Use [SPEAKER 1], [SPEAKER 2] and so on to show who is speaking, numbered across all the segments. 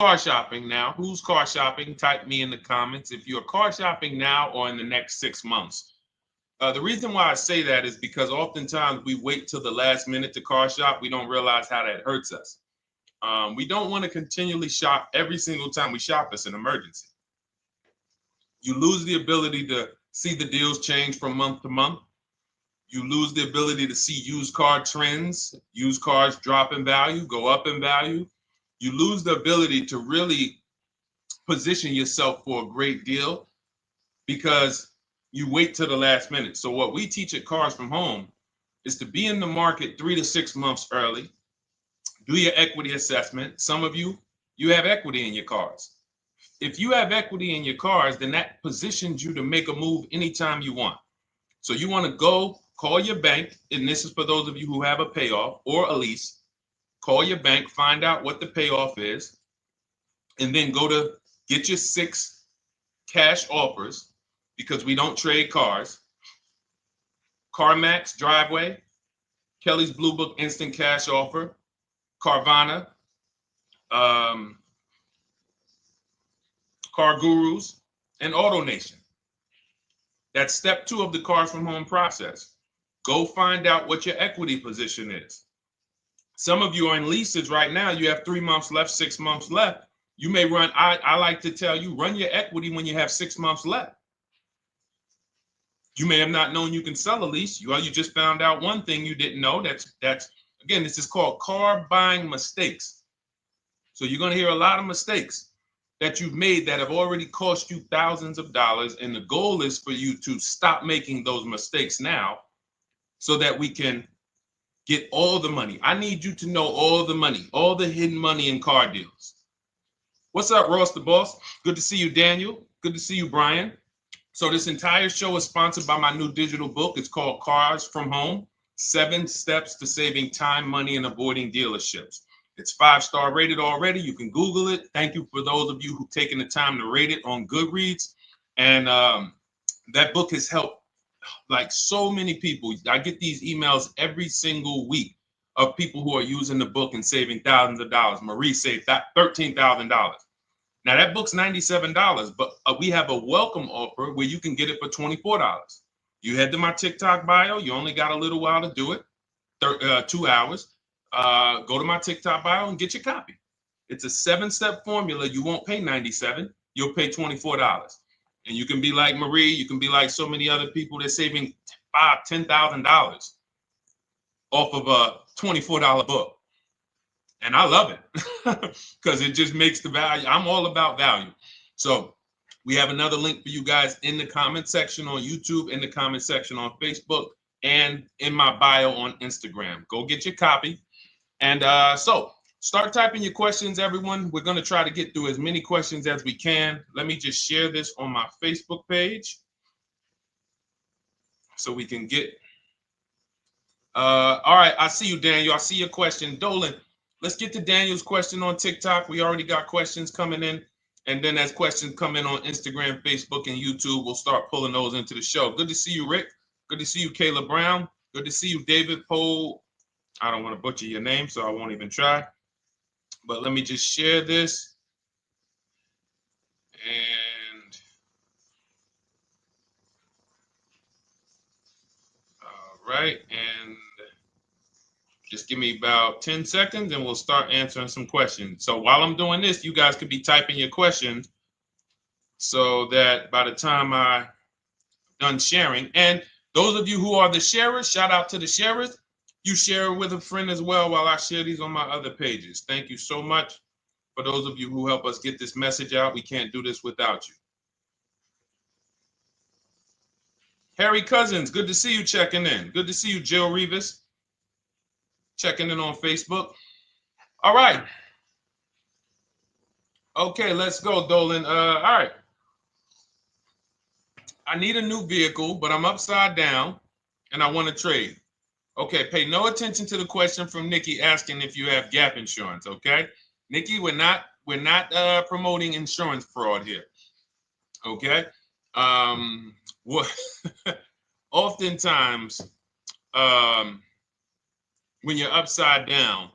[SPEAKER 1] car shopping now? Who's car shopping? Type me in the comments if you're car shopping now or in the next 6 months. The reason why I say that is because oftentimes we wait till the last minute to car shop. We don't realize how that hurts us. We don't want to continually shop every single time we shop. It's an emergency. You lose the ability to see the deals change from month to month. You lose the ability to see used car trends, used cars drop in value, go up in value. You lose the ability to really position yourself for a great deal because you wait till the last minute. So what we teach at Cars from Home is to be in the market 3 to 6 months early. Do your equity assessment. Some of you have equity in your cars. If you have equity in your cars, then that positions you to make a move anytime you want. So you want to go call your bank, and this is for those of you who have a payoff or a lease. Call your bank, find out what the payoff is, and then go to get your 6 cash offers, because we don't trade cars. CarMax Driveway, Kelly's Blue Book Instant Cash Offer, Carvana, Car Gurus, and AutoNation. That's step 2 of the Cars from Home process. Go find out what your equity position is. Some of you are in leases right now. You have 3 months left, 6 months left. You may run, I like to tell you, run your equity when you have 6 months left. You may have not known you can sell a lease. You just found out one thing you didn't know. That's again, this is called car buying mistakes. So you're going to hear a lot of mistakes that you've made that have already cost you thousands of dollars. And the goal is for you to stop making those mistakes now so that we can get all the money. I need you to know all the money, all the hidden money in car deals. What's up, Ross the Boss? Good to see you, Daniel. Good to see you, Brian. So this entire show is sponsored by my new digital book. It's called Cars from Home, 7 Steps to Saving Time, Money, and Avoiding Dealerships. It's 5-star rated already. You can Google it. Thank you for those of you who've taken the time to rate it on Goodreads. And that book has helped like so many people. I get these emails every single week of people who are using the book and saving thousands of dollars. Marie saved $13,000. Now that book's $97, but we have a welcome offer where you can get it for $24. You head to my TikTok bio. You only got a little while to do it, 2 hours. Go to my TikTok bio and get your copy. It's a 7-step formula. You won't pay $97. You'll pay $24. And you can be like Marie. You can be like so many other people. They're saving $5,000, $10,000 off of a $24 book. And I love it because it just makes the value. I'm all about value. So we have another link for you guys in the comment section on YouTube, in the comment section on Facebook, and in my bio on Instagram. Go get your copy. And so start typing your questions, everyone. We're going to try to get through as many questions as we can. Let me just share this on my Facebook page so we can get. All right. I see you, Daniel. I see your question. Dolan, let's get to Daniel's question on TikTok. We already got questions coming in. And then as questions come in on Instagram, Facebook, and YouTube, we'll start pulling those into the show. Good to see you, Rick. Good to see you, Kayla Brown. Good to see you, David Poe. I don't want to butcher your name, so I won't even try. But let me just share this. And all right. And just give me about 10 seconds and we'll start answering some questions. So while I'm doing this, you guys could be typing your questions so that by the time I'm done sharing, and those of you who are the sharers, shout out to the sharers. You share it with a friend as well while I share these on my other pages. Thank you so much for those of you who help us get this message out. We can't do this without you. Harry Cousins, good to see you checking in. Good to see you, Jill Rivas, checking in on Facebook. All right. Okay, let's go, Dolan. All right. I need a new vehicle, but I'm upside down and I want to trade. Okay, pay no attention to the question from Nikki asking if you have gap insurance, okay? Nikki, we're not promoting insurance fraud here, okay? Oftentimes, when you're upside down,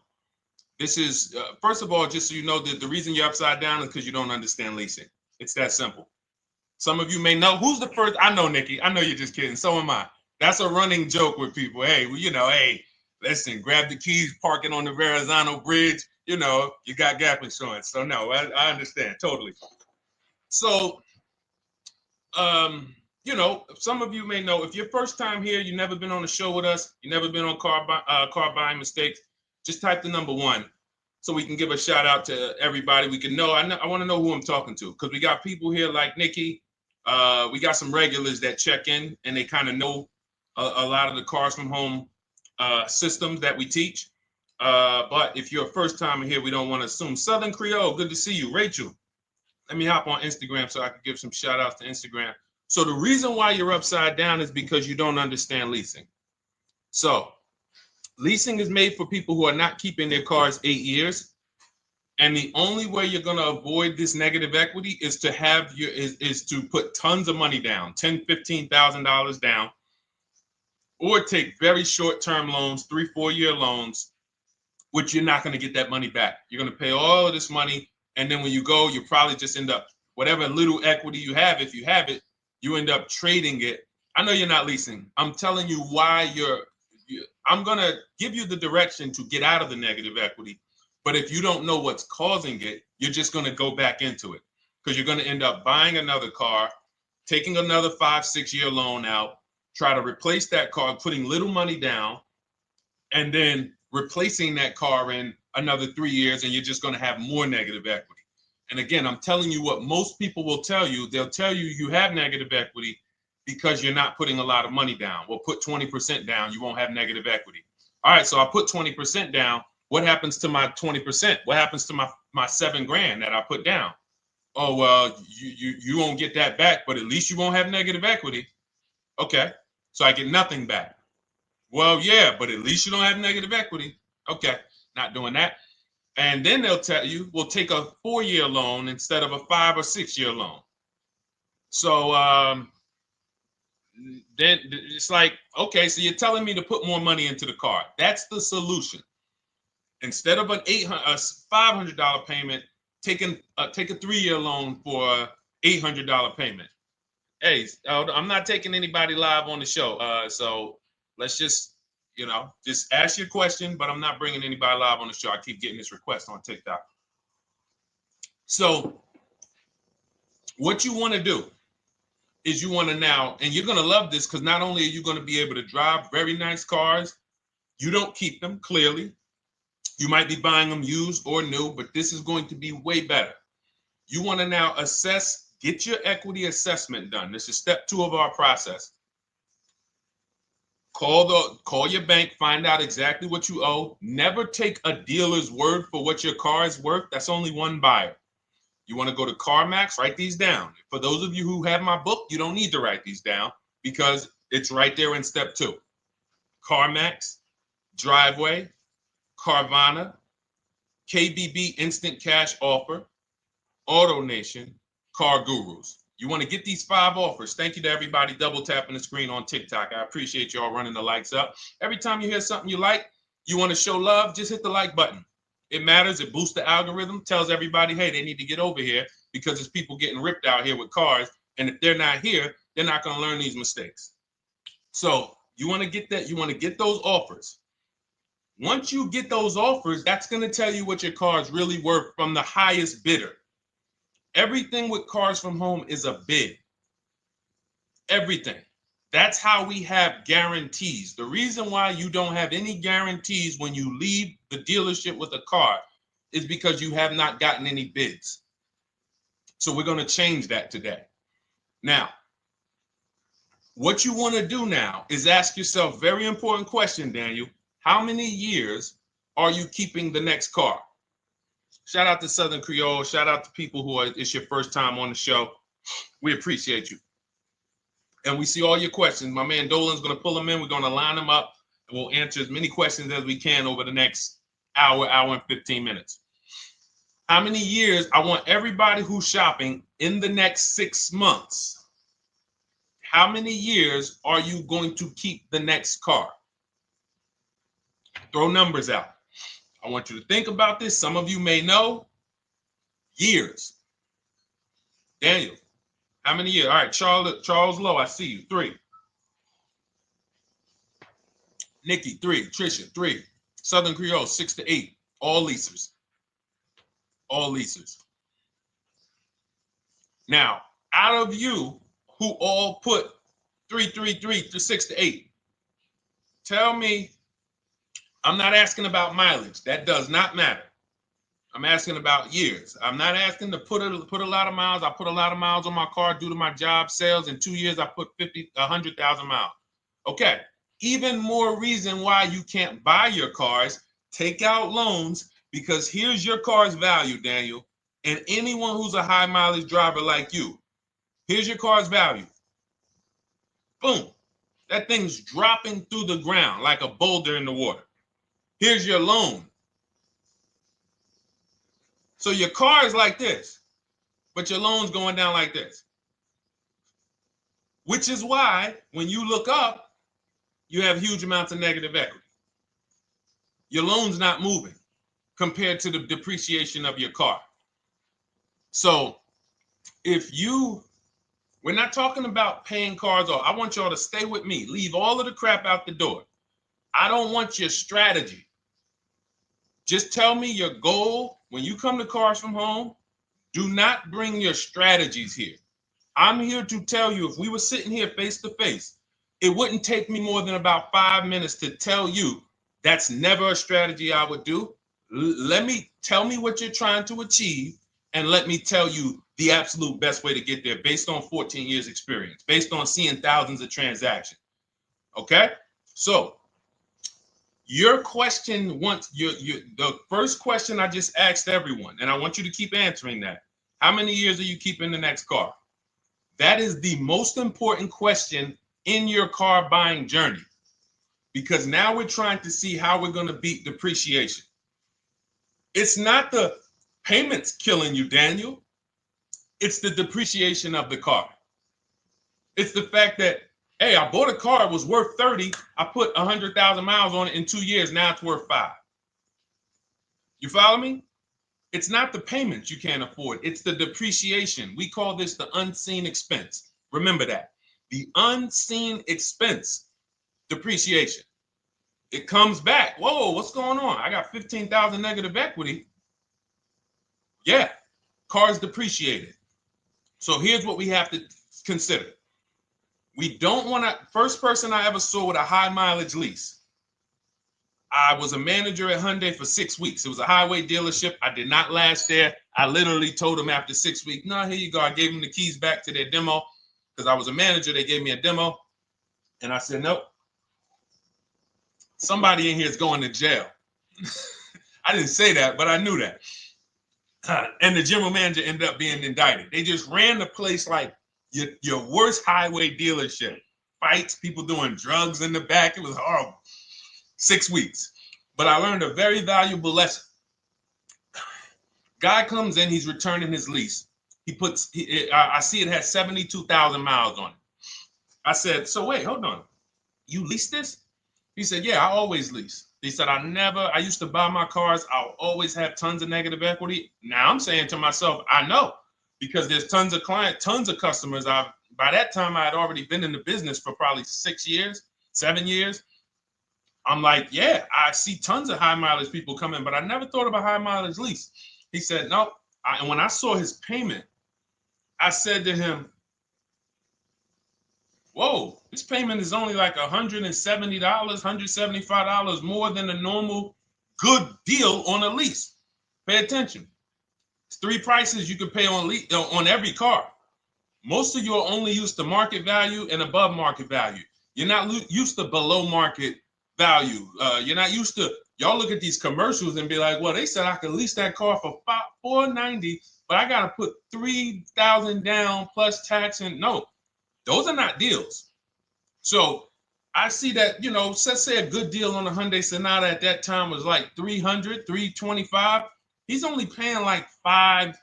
[SPEAKER 1] This is, first of all, just so you know, that the reason you're upside down is because you don't understand leasing. It's that simple. Some of you may know who's the first. I know, Nikki. I know you're just kidding. So am I. That's a running joke with people. Hey, well, hey, listen, grab the keys, park it on the Verrazano Bridge. You got gap insurance. So no, I understand totally. So, some of you may know, if you're first time here, you've never been on a show with us, you've never been on car buying mistakes, just type the number 1 so we can give a shout out to everybody. We can know. I want to know who I'm talking to, because we got people here like Nikki. We got some regulars that check in and they kind of know a lot of the Cars from Home systems that we teach. But if you're a first timer here, we don't want to assume. Southern Creole, good to see you. Rachel, let me hop on Instagram so I can give some shout outs to Instagram. So the reason why you're upside down is because you don't understand leasing. So leasing is made for people who are not keeping their cars 8 years. And the only way you're going to avoid this negative equity is to is to put tons of money down, $10,000, $15,000 down, or take very short-term loans, 3-4 year loans, which you're not going to get that money back. You're going to pay all of this money. And then when you go, you probably just end up, whatever little equity you have, if you have it, you end up trading it. I know you're not leasing. I'm telling you why I'm going to give you the direction to get out of the negative equity. But if you don't know what's causing it, you're just going to go back into it, because you're going to end up buying another car, taking another 5-6 year loan out, try to replace that car, putting little money down, and then replacing that car in another 3 years, and you're just going to have more negative equity. And again, I'm telling you what most people will tell you. They'll tell you you have negative equity because you're not putting a lot of money down. Well, put 20% down, you won't have negative equity. All right, so I put 20% down. What happens to my 20%? What happens to my $7,000 that I put down? Oh, well, you won't get that back, but at least you won't have negative equity. Okay, so I get nothing back. Well, yeah, but at least you don't have negative equity. Okay, not doing that. And then they'll tell you, we'll take a 4-year loan instead of a 5 or 6 year loan. So then it's like, okay, so you're telling me to put more money into the car. That's the solution. Instead of a $500 payment, take a 3-year loan for a $800 payment. Hey, I'm not taking anybody live on the show. So let's just ask your question, but I'm not bringing anybody live on the show. I keep getting this request on TikTok. So what you want to do is you want to now, and you're going to love this, because not only are you going to be able to drive very nice cars, you don't keep them, clearly. You might be buying them used or new, but this is going to be way better. You want to now assess, get your equity assessment done. This is step 2 of our process. Call your bank, find out exactly what you owe. Never take a dealer's word for what your car is worth. That's only one buyer. You want to go to CarMax, write these down. For those of you who have my book, you don't need to write these down because it's right there in step 2. CarMax, Driveway, Carvana, KBB Instant Cash Offer, AutoNation, Car Gurus. You want to get these 5 offers. Thank you to everybody double tapping the screen on TikTok. I appreciate y'all running the likes up. Every time you hear something you like, you want to show love, just hit the like button. It matters. It boosts the algorithm, tells everybody, hey, they need to get over here because there's people getting ripped out here with cars. And if they're not here, they're not going to learn these mistakes. So you want to get that. You want to get those offers. Once you get those offers, that's going to tell you what your car is really worth from the highest bidder. Everything with Cars from Home is a bid. Everything. That's how we have guarantees. The reason why you don't have any guarantees when you leave the dealership with a car is because you have not gotten any bids. So we're going to change that today. Now, what you want to do now is ask yourself, very important question, Daniel. How many years are you keeping the next car? Shout out to Southern Creole. Shout out to people who it's your first time on the show. We appreciate you. And we see all your questions. My man Dolan's going to pull them in. We're going to line them up. And we'll answer as many questions as we can over the next hour and 15 minutes. How many years? I want everybody who's shopping in the next 6 months. How many years are you going to keep the next car? Throw numbers out. I want you to think about this. Some of you may know. Years. Daniel, how many years? All right, Charles Lowe, I see you. 3. Nikki, 3. Trisha, 3. Southern Creole, 6 to 8. All leasers. All leasers. Now, out of you who all put 3 to 6 to 8, tell me, I'm not asking about mileage. That does not matter. I'm asking about years. I'm not asking to put a lot of miles. I put a lot of miles on my car due to my job sales. In 2 years, I put 100,000 miles. Okay. Even more reason why you can't buy your cars. Take out loans, because here's your car's value, Daniel. And anyone who's a high mileage driver like you, here's your car's value. Boom. That thing's dropping through the ground like a boulder in the water. Here's your loan. So your car is like this, but your loan's going down like this. Which is why when you look up, you have huge amounts of negative equity. Your loan's not moving compared to the depreciation of your car. So we're not talking about paying cars off. I want y'all to stay with me. Leave all of the crap out the door. I don't want your strategy. Just tell me your goal. When you come to Cars from Home, do not bring your strategies here. I'm here to tell you, if we were sitting here face to face, it wouldn't take me more than about 5 minutes to tell you that's never a strategy I would do. Tell me what you're trying to achieve, and let me tell you the absolute best way to get there based on 14 years experience, based on seeing thousands of transactions. Okay? So your question, the first question I just asked everyone, and I want you to keep answering that. How many years are you keeping the next car? That is the most important question in your car buying journey, because now we're trying to see how we're going to beat depreciation. It's not the payments killing you, Daniel. It's the depreciation of the car. It's the fact that, hey, I bought a car, it was worth 30. I put 100,000 miles on it in 2 years. Now it's worth 5. You follow me? It's not the payments you can't afford. It's the depreciation. We call this the unseen expense. Remember that. The unseen expense, depreciation. It comes back. Whoa, what's going on? I got 15,000 negative equity. Yeah, car's depreciated. So here's what we have to consider. We don't want to, first person I ever saw with a high mileage lease. I was a manager at Hyundai for 6 weeks. It was a highway dealership. I did not last there. I literally told them after 6 weeks, no, here you go. I gave them the keys back to their demo because I was a manager. They gave me a demo. And I said, nope. Somebody in here is going to jail. I didn't say that, but I knew that. And the general manager ended up being indicted. They just ran the place like your worst highway dealership. Fights, people doing drugs in the back. It was horrible. 6 weeks. But I learned a very valuable lesson. Guy comes in, he's returning his lease. I see it has 72,000 miles on it. I said, so wait, hold on. You leased this? He said, yeah, I always lease. He said, I used to buy my cars. I'll always have tons of negative equity. Now I'm saying to myself, I know, because there's tons of clients, tons of customers. By that time, I had already been in the business for probably 6 years, 7 years. I'm like, yeah, I see tons of high mileage people come in, but I never thought of a high mileage lease. He said, no. And when I saw his payment, I said to him, whoa, this payment is only like $170, $175 more than a normal good deal on a lease. Pay attention. It's 3 prices you can pay on every car. Most of you are only used to market value and above market value. You're not used to below market value. You're not used to, y'all look at these commercials and be like, well, they said I could lease that car for $490, but I got to put $3,000 down plus tax. And no, those are not deals. So I see that, let's say a good deal on a Hyundai Sonata at that time was like $300, $325. He's only paying like $550,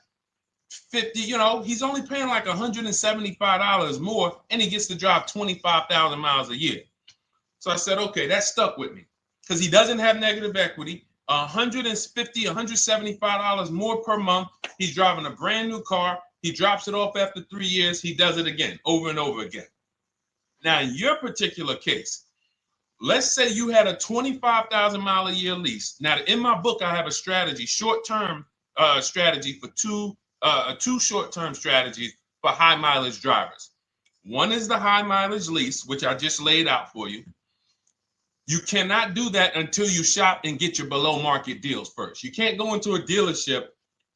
[SPEAKER 1] he's only paying like $175 more, and he gets to drive 25,000 miles a year. So I said, okay, that stuck with me because he doesn't have negative equity. $150, $175 more per month. He's driving a brand new car. He drops it off after 3 years. He does it again, over and over again. Now, in your particular case, let's say you had a 25,000 mile a year lease. Now, in my book, I have a strategy, short-term strategy for two short-term strategies for high mileage drivers. One is the high mileage lease, which I just laid out for you. You cannot do that until you shop and get your below market deals first. You can't go into a dealership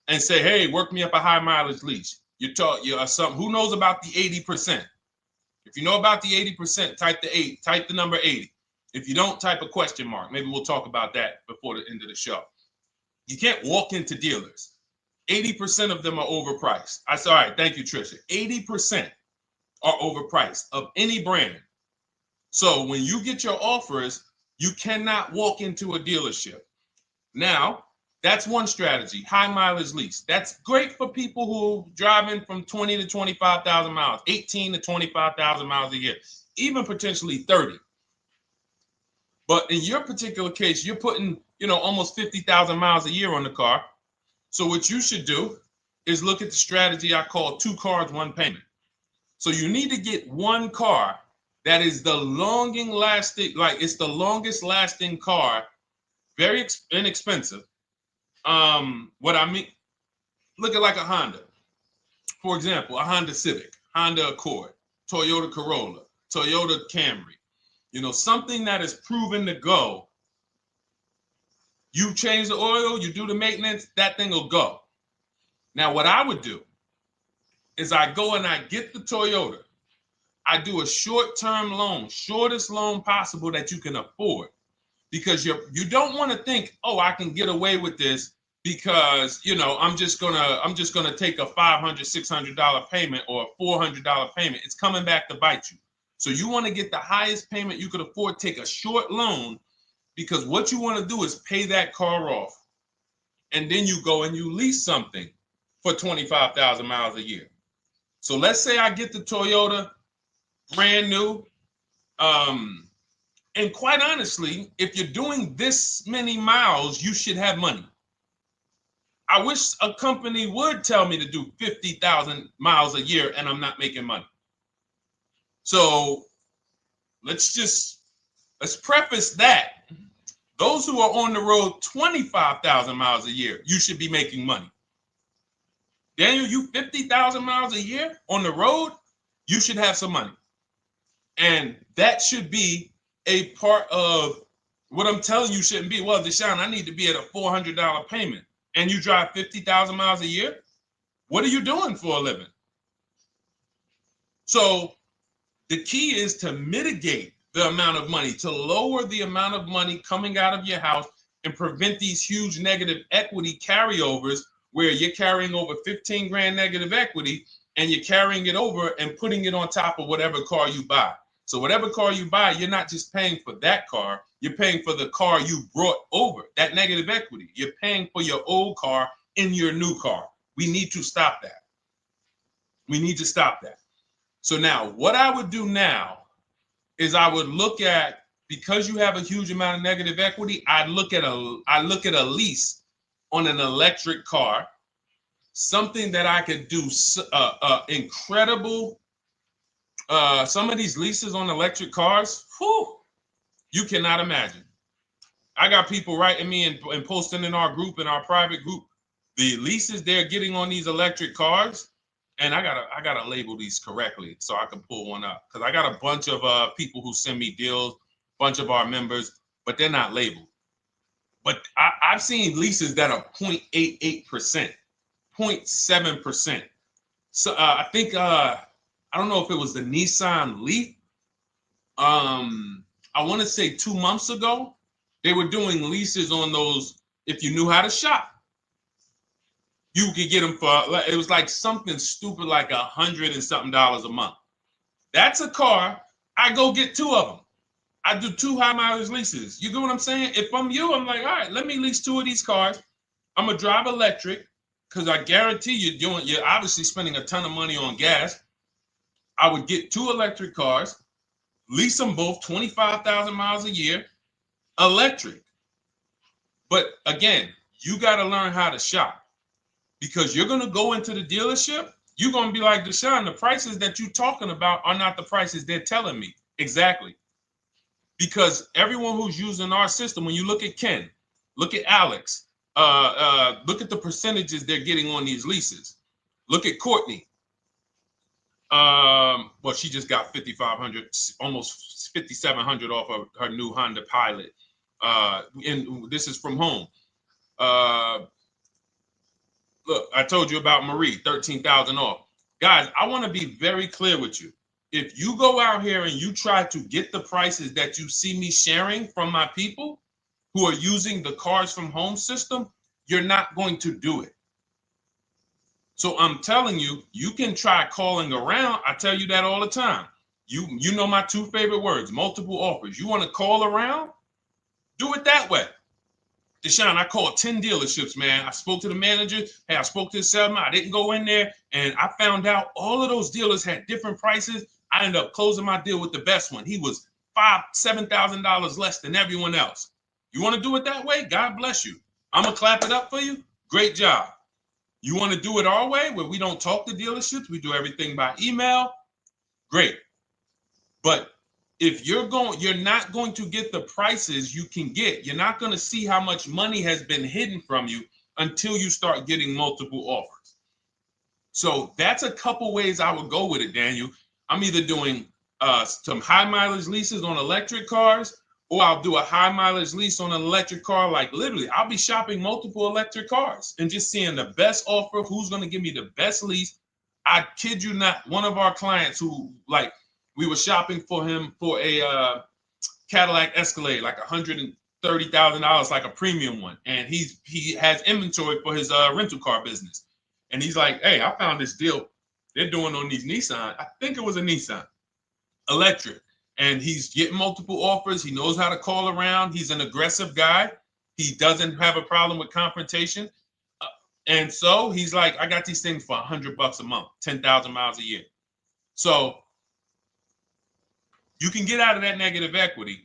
[SPEAKER 1] and say, hey, work me up a high mileage lease. Who knows about the 80%? If you know about the 80%, type the number 80. If you don't, type a question mark. Maybe we'll talk about that before the end of the show. You can't walk into dealers. 80% of them are overpriced. I said, all right, thank you, Trisha. 80% are overpriced of any brand. So when you get your offers, you cannot walk into a dealership. Now, that's one strategy, high mileage lease. That's great for people who are driving from 20 to 25,000 miles, 18 to 25,000 miles a year, even potentially 30. But in your particular case, you're putting, almost 50,000 miles a year on the car. So what you should do is look at the strategy I call 2 cars, 1 payment. So you need to get one car that is the longest lasting car, very inexpensive. What I mean, look at like a Honda. For example, a Honda Civic, Honda Accord, Toyota Corolla, Toyota Camry. Something that is proven to go. You change the oil, you do the maintenance, that thing will go. Now, what I would do is I go and I get the Toyota. I do a short-term loan, shortest loan possible that you can afford, because you don't want to think, oh, I can get away with this because I'm just gonna take a $500, $600 payment or a $400 payment. It's coming back to bite you. So you want to get the highest payment you could afford, take a short loan, because what you want to do is pay that car off, and then you go and you lease something for 25,000 miles a year. So let's say I get the Toyota brand new. And quite honestly, if you're doing this many miles, you should have money. I wish a company would tell me to do 50,000 miles a year and I'm not making money. So let's preface that. Those who are on the road 25,000 miles a year, you should be making money. Daniel, you 50,000 miles a year on the road, you should have some money. And that should be a part of what I'm telling you shouldn't be. Well, Deshone, I need to be at a $400 payment. And you drive 50,000 miles a year? What are you doing for a living? So the key is to mitigate the amount of money, to lower the amount of money coming out of your house and prevent these huge negative equity carryovers where you're carrying over 15 grand negative equity and you're carrying it over and putting it on top of whatever car you buy. So whatever car you buy, you're not just paying for that car, you're paying for the car you brought over, that negative equity. You're paying for your old car in your new car. We need to stop that. We need to stop that. So now what I would do now is I would look at, because you have a huge amount of negative equity, I look at a lease on an electric car, something that I could do incredible. Some of these leases on electric cars, you cannot imagine. I got people writing me and posting in our group, in our private group, the leases they're getting on these electric cars. And I gotta label these correctly so I can pull one up, because I got a bunch of people who send me deals, bunch of our members, but they're not labeled. But I've seen leases that are 0.88%, 0.7%. So I think I don't know if it was the Nissan Leaf. I want to say 2 months ago, they were doing leases on those. If you knew how to shop, you could get them for, it was like something stupid like $100 and something a month. That's a car. I go get 2 of them. I do 2 high mileage leases. You get what I'm saying? If I'm you, I'm like, all right, let me lease 2 of these cars. I'm gonna drive electric, because I guarantee you're obviously spending a ton of money on gas. I would get 2 electric cars, lease them both 25,000 miles a year, electric. But again, you got to learn how to shop, because you're going to go into the dealership. You're going to be like, Deshone, the prices that you're talking about are not the prices they're telling me. Exactly. Because everyone who's using our system, when you look at Ken, look at Alex, look at the percentages they're getting on these leases. Look at Courtney. Well, she just got 5,500, almost 5,700 off of her new Honda Pilot. And this is from home. Look, I told you about Marie, 13,000 off. Guys, I want to be very clear with you. If you go out here and you try to get the prices that you see me sharing from my people who are using the Cars from Home system, you're not going to do it. So I'm telling you, you can try calling around. I tell you that all the time. You know my two favorite words, multiple offers. You want to call around? Do it that way. Deshone, I called 10 dealerships, man. I spoke to the manager. Hey, I spoke to the salesman. I didn't go in there, and I found out all of those dealers had different prices. I ended up closing my deal with the best one. He was $7,000 less than everyone else. You want to do it that way? God bless you. I'm going to clap it up for you. Great job. You want to do it our way, where we don't talk to dealerships? We do everything by email? Great. But if you're not going to get the prices you can get. You're not going to see how much money has been hidden from you until you start getting multiple offers. So that's a couple ways I would go with it, Daniel. I'm either doing some high mileage leases on electric cars, or I'll do a high mileage lease on an electric car. Like literally, I'll be shopping multiple electric cars and just seeing the best offer, who's going to give me the best lease. I kid you not, one of our clients who we were shopping for him for a Cadillac Escalade, like $130,000, like a premium one. And he has inventory for his rental car business. And he's like, hey, I found this deal they're doing on these Nissan. I think it was a Nissan electric. And he's getting multiple offers. He knows how to call around. He's an aggressive guy. He doesn't have a problem with confrontation. And so he's like, I got these things for $100 a month, 10,000 miles a year. So you can get out of that negative equity,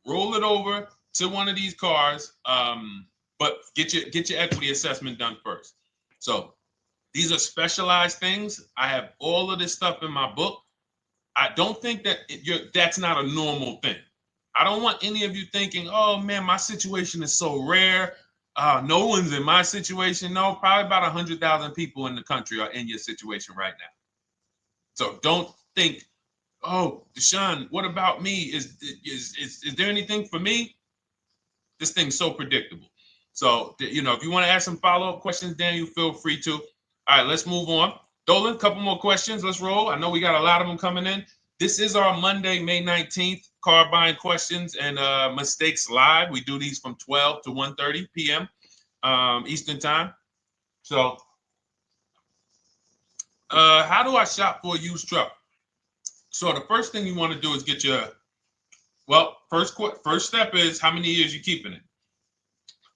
[SPEAKER 1] roll it over to one of these cars, but get your equity assessment done first. So these are specialized things. I have all of this stuff in my book. I don't think that that's not a normal thing. I don't want any of you thinking, oh man, my situation is so rare. No one's in my situation. No, probably about 100,000 people in the country are in your situation right now. So don't think, oh, Deshone, what about me? Is there anything for me? This thing's so predictable. So, if you want to ask some follow-up questions, Daniel, feel free to. All right, let's move on. Dolan, a couple more questions. Let's roll. I know we got a lot of them coming in. This is our Monday, May 19th, car buying questions and mistakes live. We do these from 12 to 1:30 p.m. Eastern time. So, how do I shop for a used truck? So the first thing you want to do is get first step is how many years you keeping it.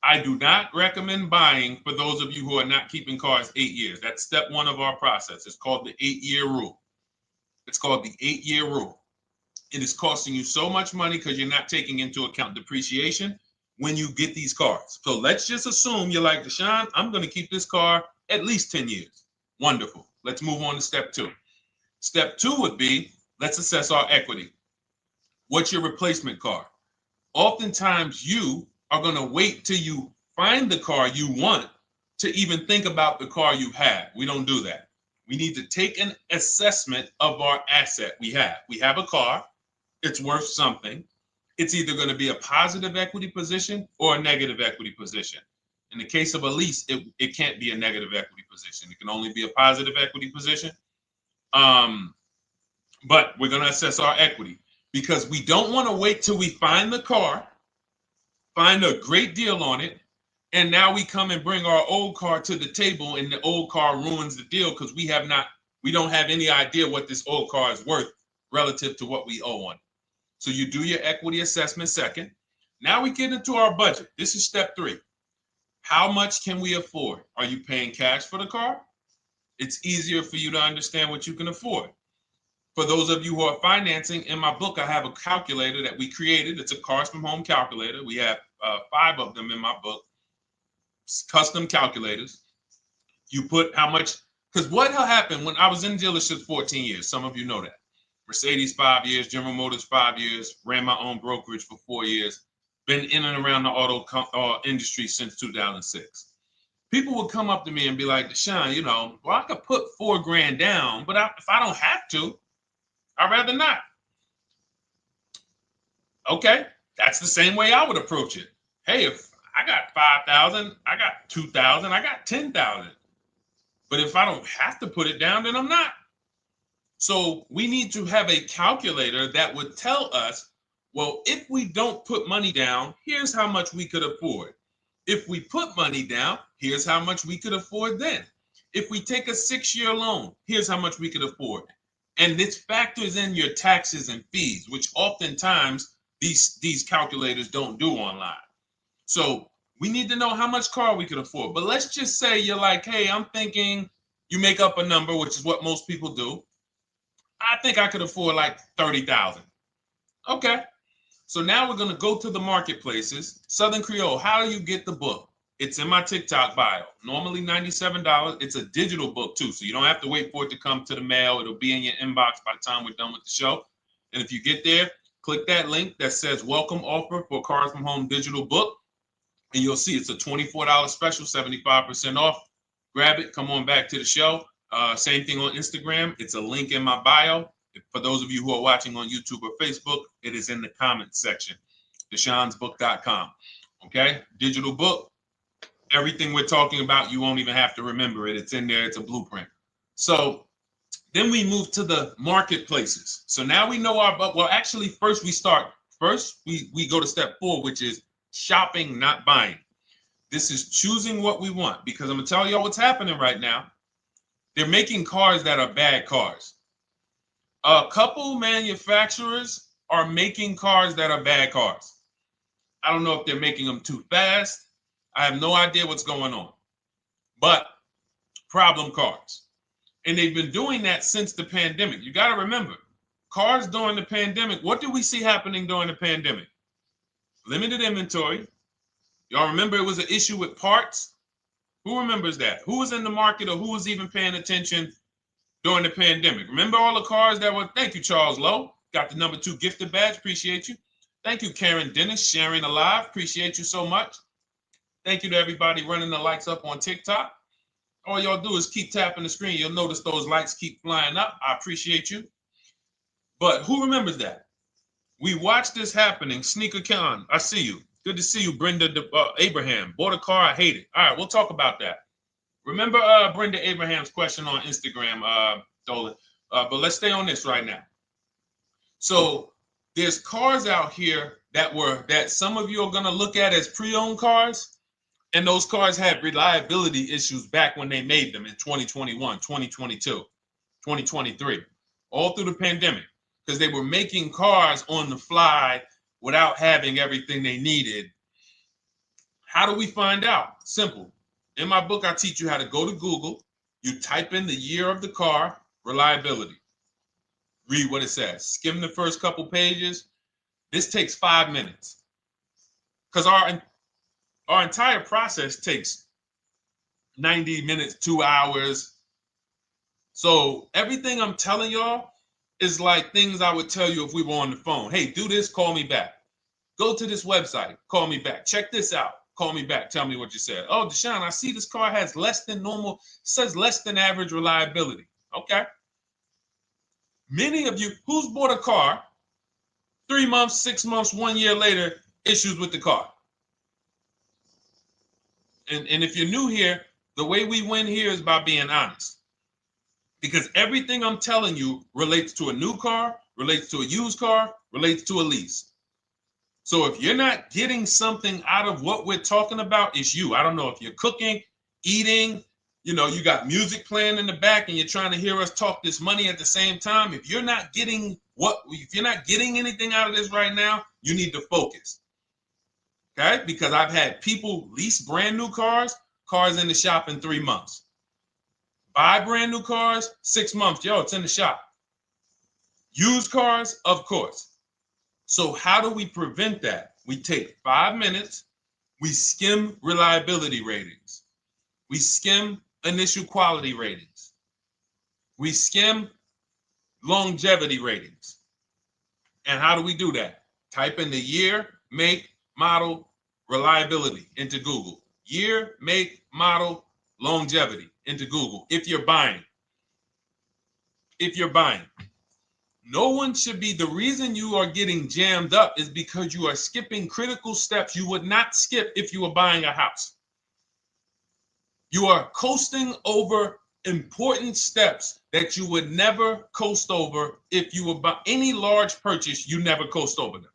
[SPEAKER 1] I do not recommend buying for those of you who are not keeping cars 8 years. That's step one of our process. It's called the 8-year rule. It's called the 8-year rule. It is costing you so much money because you're not taking into account depreciation when you get these cars. So let's just assume you're like, Deshone, I'm going to keep this car at least 10 years. Wonderful. Let's move on to step two. Step two would be, let's assess our equity. What's your replacement car? Oftentimes you are going to wait till you find the car you want to even think about the car you have. We don't do that. We need to take an assessment of our asset we have. We have a car. It's worth something. It's either going to be a positive equity position or a negative equity position. In the case of a lease, it can't be a negative equity position. It can only be a positive equity position. But we're going to assess our equity because we don't want to wait till we find the car, find a great deal on it, and now we come and bring our old car to the table and the old car ruins the deal because we don't have any idea what this old car is worth relative to what we owe on it. So you do your equity assessment second. Now we get into our budget. This is step three. How much can we afford? Are you paying cash for the car? It's easier for you to understand what you can afford. For those of you who are financing, in my book, I have a calculator that we created. It's a Cars from Home calculator. We have 5 of them in my book, custom calculators. You put how much, because what happened when I was in dealerships 14 years, some of you know that. Mercedes 5 years, General Motors 5 years, ran my own brokerage for 4 years, been in and around the auto industry since 2006. People would come up to me and be like, Deshone, you know, well, I could put $4,000 down, but if I don't have to, I'd rather not. Okay, that's the same way I would approach it. Hey, if I got 5,000, I got 2,000, I got 10,000. But if I don't have to put it down, then I'm not. So we need to have a calculator that would tell us, well, if we don't put money down, here's how much we could afford. If we put money down, here's how much we could afford then. If we take a 6-year loan, here's how much we could afford. And this factors in your taxes and fees, which oftentimes these calculators don't do online. So we need to know how much car we could afford. But let's just say you're like, hey, I'm thinking, you make up a number, which is what most people do. I think I could afford like 30,000. Okay. So now we're going to go to the marketplaces. Southern Creole, how do you get the book? It's in my TikTok bio. Normally $97. It's a digital book too, so you don't have to wait for it to come to the mail. It'll be in your inbox by the time we're done with the show. And if you get there, click that link that says welcome offer for Cars from Home digital book. And you'll see it's a $24 special, 75% off. Grab it. Come on back to the show. Same thing on Instagram. It's a link in my bio. For those of you who are watching on YouTube or Facebook, it is in the comments section. DeshonesBook.com. Okay? Digital book. Everything we're talking about, you won't even have to remember it. It's in there. It's a blueprint. So then we move to the marketplaces. So now we know well, actually, first we go to step 4, which is shopping, not buying. This is choosing what we want, because I'm going to tell y'all what's happening right now. They're making cars that are bad cars. A couple manufacturers are making cars that are bad cars. I don't know if they're making them too fast. I have no idea what's going on. But problem cars. And they've been doing that since the pandemic. You got to remember, cars during the pandemic, what did we see happening during the pandemic? Limited inventory. Y'all remember it was an issue with parts? Who remembers that? Who was in the market or who was even paying attention during the pandemic? Remember all the cars that were, thank you, Charles Lowe. Got the number 2 gifted badge, appreciate you. Thank you, Karen Dennis, sharing alive, appreciate you so much. Thank you to everybody running the likes up on TikTok. All y'all do is keep tapping the screen. You'll notice those likes keep flying up. I appreciate you. But who remembers that? We watched this happening. Sneaker Con, I see you. Good to see you, Brenda Abraham. Bought a car, I hate it. All right, we'll talk about that. Remember Brenda Abraham's question on Instagram, Dolan. But let's stay on this right now. So there's cars out here that some of you are going to look at as pre-owned cars. And those cars had reliability issues back when they made them in 2021, 2022, 2023, all through the pandemic, because they were making cars on the fly without having everything they needed. How do we find out? Simple. In my book, I teach you how to go to Google. You type in the year of the car, reliability. Read what it says. Skim the first couple pages. This takes 5 minutes. Because our entire process takes 90 minutes, 2 hours. So everything I'm telling y'all is like things I would tell you if we were on the phone. Hey, do this, call me back. Go to this website, call me back. Check this out, call me back. Tell me what you said. Oh, Deshone, I see this car has less than normal, says less than average reliability. Okay. Many of you, who's bought a car 3 months, 6 months, 1 year later, issues with the car? And if you're new here, the way we win here is by being honest. Because everything I'm telling you relates to a new car, relates to a used car, relates to a lease. So if you're not getting something out of what we're talking about, it's you. I don't know if you're cooking, eating, you got music playing in the back and you're trying to hear us talk this money at the same time. If you're not getting anything out of this right now, you need to focus. Okay? Because I've had people lease brand new cars in the shop in 3 months. Buy brand new cars, 6 months. Yo, it's in the shop. Used cars, of course. So how do we prevent that? We take 5 minutes We skim reliability ratings. We skim initial quality ratings. We skim longevity ratings. And how do we do that? Type in the year, make, model, reliability into Google. Year, make, model, longevity into Google. If you're buying. No one should be, the reason you are getting jammed up is because you are skipping critical steps you would not skip if you were buying a house. You are coasting over important steps that you would never coast over if you were buying any large purchase. You never coast over them.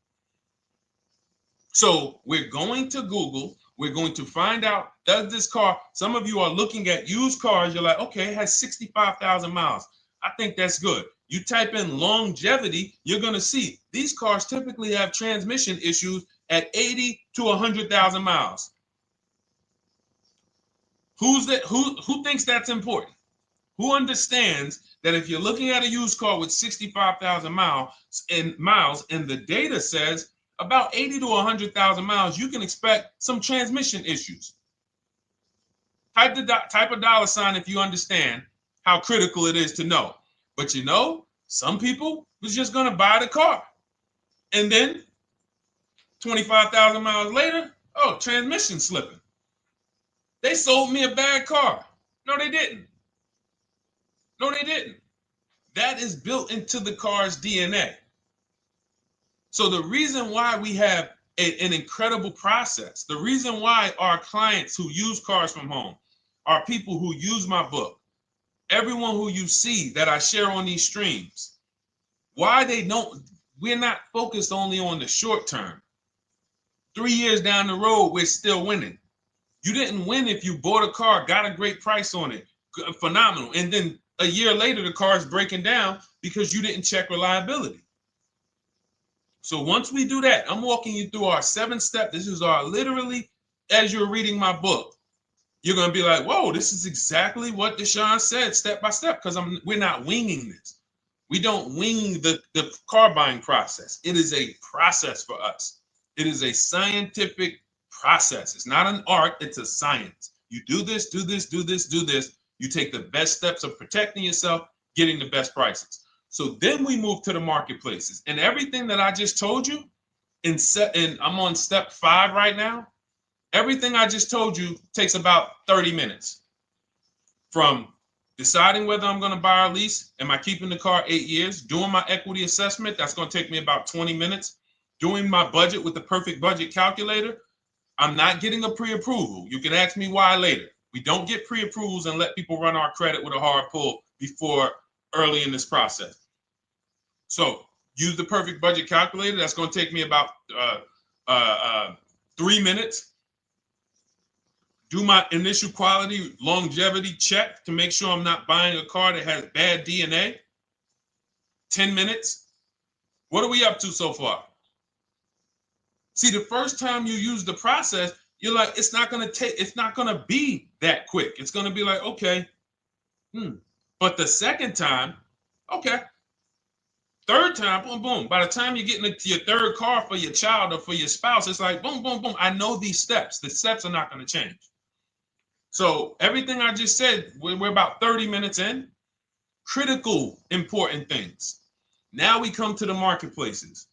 [SPEAKER 1] So we're going to Google. We're going to find out, does this car, some of you are looking at used cars. You're like, okay, it has 65,000 miles. I think that's good. You type in longevity, you're going to see these cars typically have transmission issues at 80 to 100,000 miles. Who thinks that's important? Who understands that if you're looking at a used car with 65,000 miles and the data says about 80 to 100,000 miles, you can expect some transmission issues. Type a dollar sign if you understand how critical it is to know. But you know, some people was just going to buy the car. And then 25,000 miles later, oh, transmission slipping. They sold me a bad car. No, they didn't. That is built into the car's DNA. So the reason why we have an incredible process, the reason why our clients who use cars from home, are people who use my book, everyone who you see that I share on these streams, we're not focused only on the short term. 3 years down the road, we're still winning. You didn't win if you bought a car, got a great price on it, phenomenal. And then a year later, the car is breaking down because you didn't check reliability. So once we do that, I'm walking you through our 7-step. This is our literally, as you're reading my book, you're going to be like, whoa, this is exactly what Deshone said, step by step, because we're not winging this. We don't wing the car buying process. It is a process for us. It is a scientific process. It's not an art, it's a science. You do this, do this, do this, do this. You take the best steps of protecting yourself, getting the best prices. So then we move to the marketplaces. And everything that I just told you, and I'm on step 5 right now, everything I just told you takes about 30 minutes. From deciding whether I'm going to buy or lease, am I keeping the car 8 years, doing my equity assessment, that's going to take me about 20 minutes, doing my budget with the perfect budget calculator. I'm not getting a pre-approval. You can ask me why later. We don't get pre-approvals and let people run our credit with a hard pull before early in this process. So use the perfect budget calculator. That's going to take me about 3 minutes. Do my initial quality longevity check to make sure I'm not buying a car that has bad DNA. 10 minutes. What are we up to so far? See, the first time you use the process, you're like, it's not going to be that quick. It's going to be like, okay. But the second time, okay. Third time, boom, boom. By the time you're getting into your third car for your child or for your spouse, it's like, boom, boom, boom. I know these steps. The steps are not going to change. So everything I just said, we're about 30 minutes in. Critical, important things. Now we come to the marketplaces.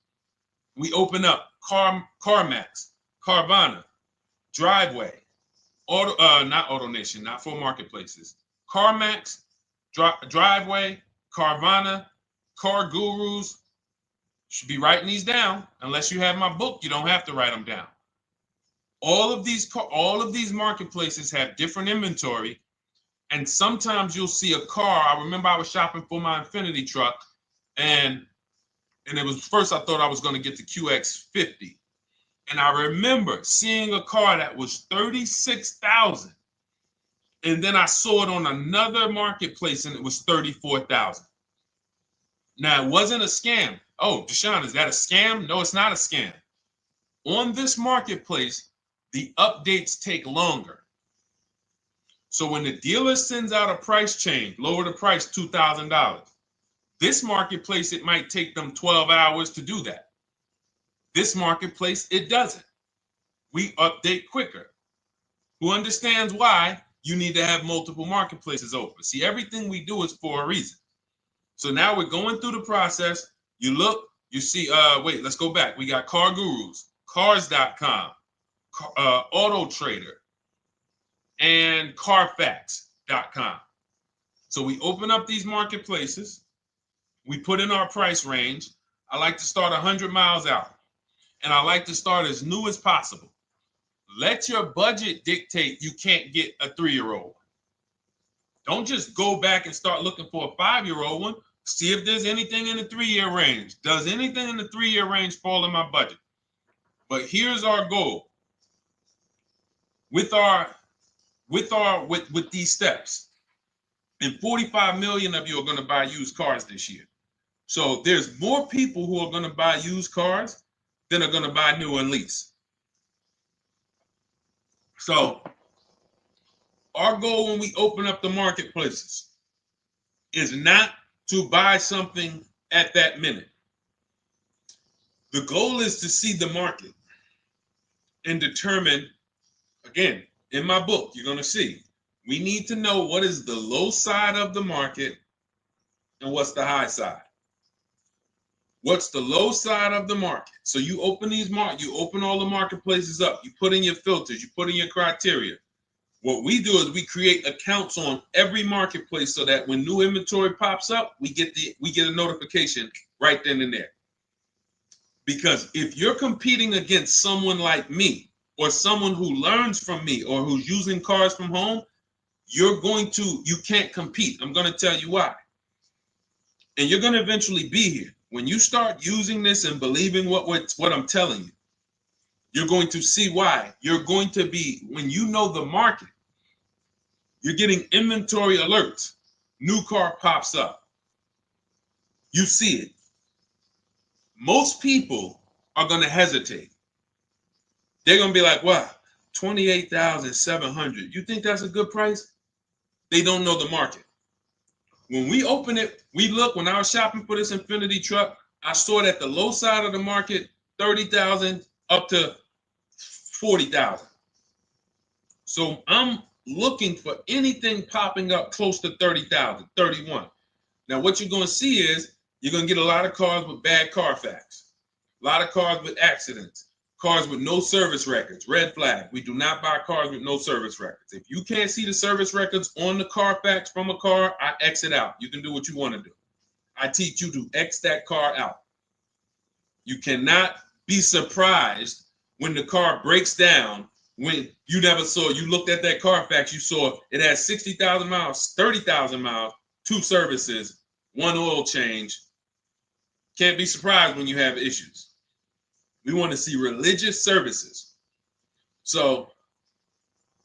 [SPEAKER 1] We open up CarMax, Carvana, Driveway, not AutoNation, not for marketplaces. CarMax, Driveway, Carvana, Car Gurus. Should be writing these down. Unless you have my book, you don't have to write them down. All of these marketplaces have different inventory, and sometimes you'll see a car. I remember I was shopping for my Infinity truck, and it was first I thought I was going to get the QX50, and I remember seeing a car that was $36,000, and then I saw it on another marketplace, and it was $34,000. Now it wasn't a scam. Oh, Deshone, is that a scam? No, it's not a scam. On this marketplace, the updates take longer. So when the dealer sends out a price change, lower the price $2,000. This marketplace, it might take them 12 hours to do that. This marketplace, it doesn't. we update quicker. Who understands why you need to have multiple marketplaces open? See, everything we do is for a reason. So now we're going through the process. You look, you see, wait, let's go back. We got Car Gurus, Cars.com, Auto Trader, and Carfax.com. So we open up these marketplaces. We put in our price range. I like to start 100 miles out, and I like to start as new as possible. Let your budget dictate you can't get a 3-year-old. Don't just go back and start looking for a 5-year-old one. See if there's anything in the 3-year range. Does anything in the 3-year range fall in my budget? But here's our goal. With these steps, and 45 million of you are going to buy used cars this year. So there's more people who are going to buy used cars than are going to buy new and lease. So our goal when we open up the marketplaces is not to buy something at that minute. The goal is to see the market and determine, again, in my book, you're going to see, we need to know what is the low side of the market and what's the high side. What's the low side of the market? So you open you open all the marketplaces up. You put in your filters. You put in your criteria. What we do is we create accounts on every marketplace so that when new inventory pops up, we get a notification right then and there. Because if you're competing against someone like me or someone who learns from me or who's using cars from home, you can't compete. I'm going to tell you why. And you're going to eventually be here. When you start using this and believing what I'm telling you, you're going to see why. You're going to be, when you know the market, you're getting inventory alerts. New car pops up. You see it. Most people are going to hesitate. They're going to be like, wow, $28,700. You think that's a good price? They don't know the market. When we open it, we look, when I was shopping for this Infiniti truck, I saw it at the low side of the market, $30,000 up to $40,000. So I'm looking for anything popping up close to $30,000, $31,000. Now, what you're going to see is you're going to get a lot of cars with bad Carfax, a lot of cars with accidents, cars with no service records, red flag. We do not buy cars with no service records. If you can't see the service records on the Carfax from a car, I exit out. You can do what you want to do. I teach you to X that car out. You cannot be surprised when the car breaks down when you looked at that Carfax, you saw it has 60,000 miles, 30,000 miles, 2 services, 1 oil change. Can't be surprised when you have issues. We want to see religious services. So,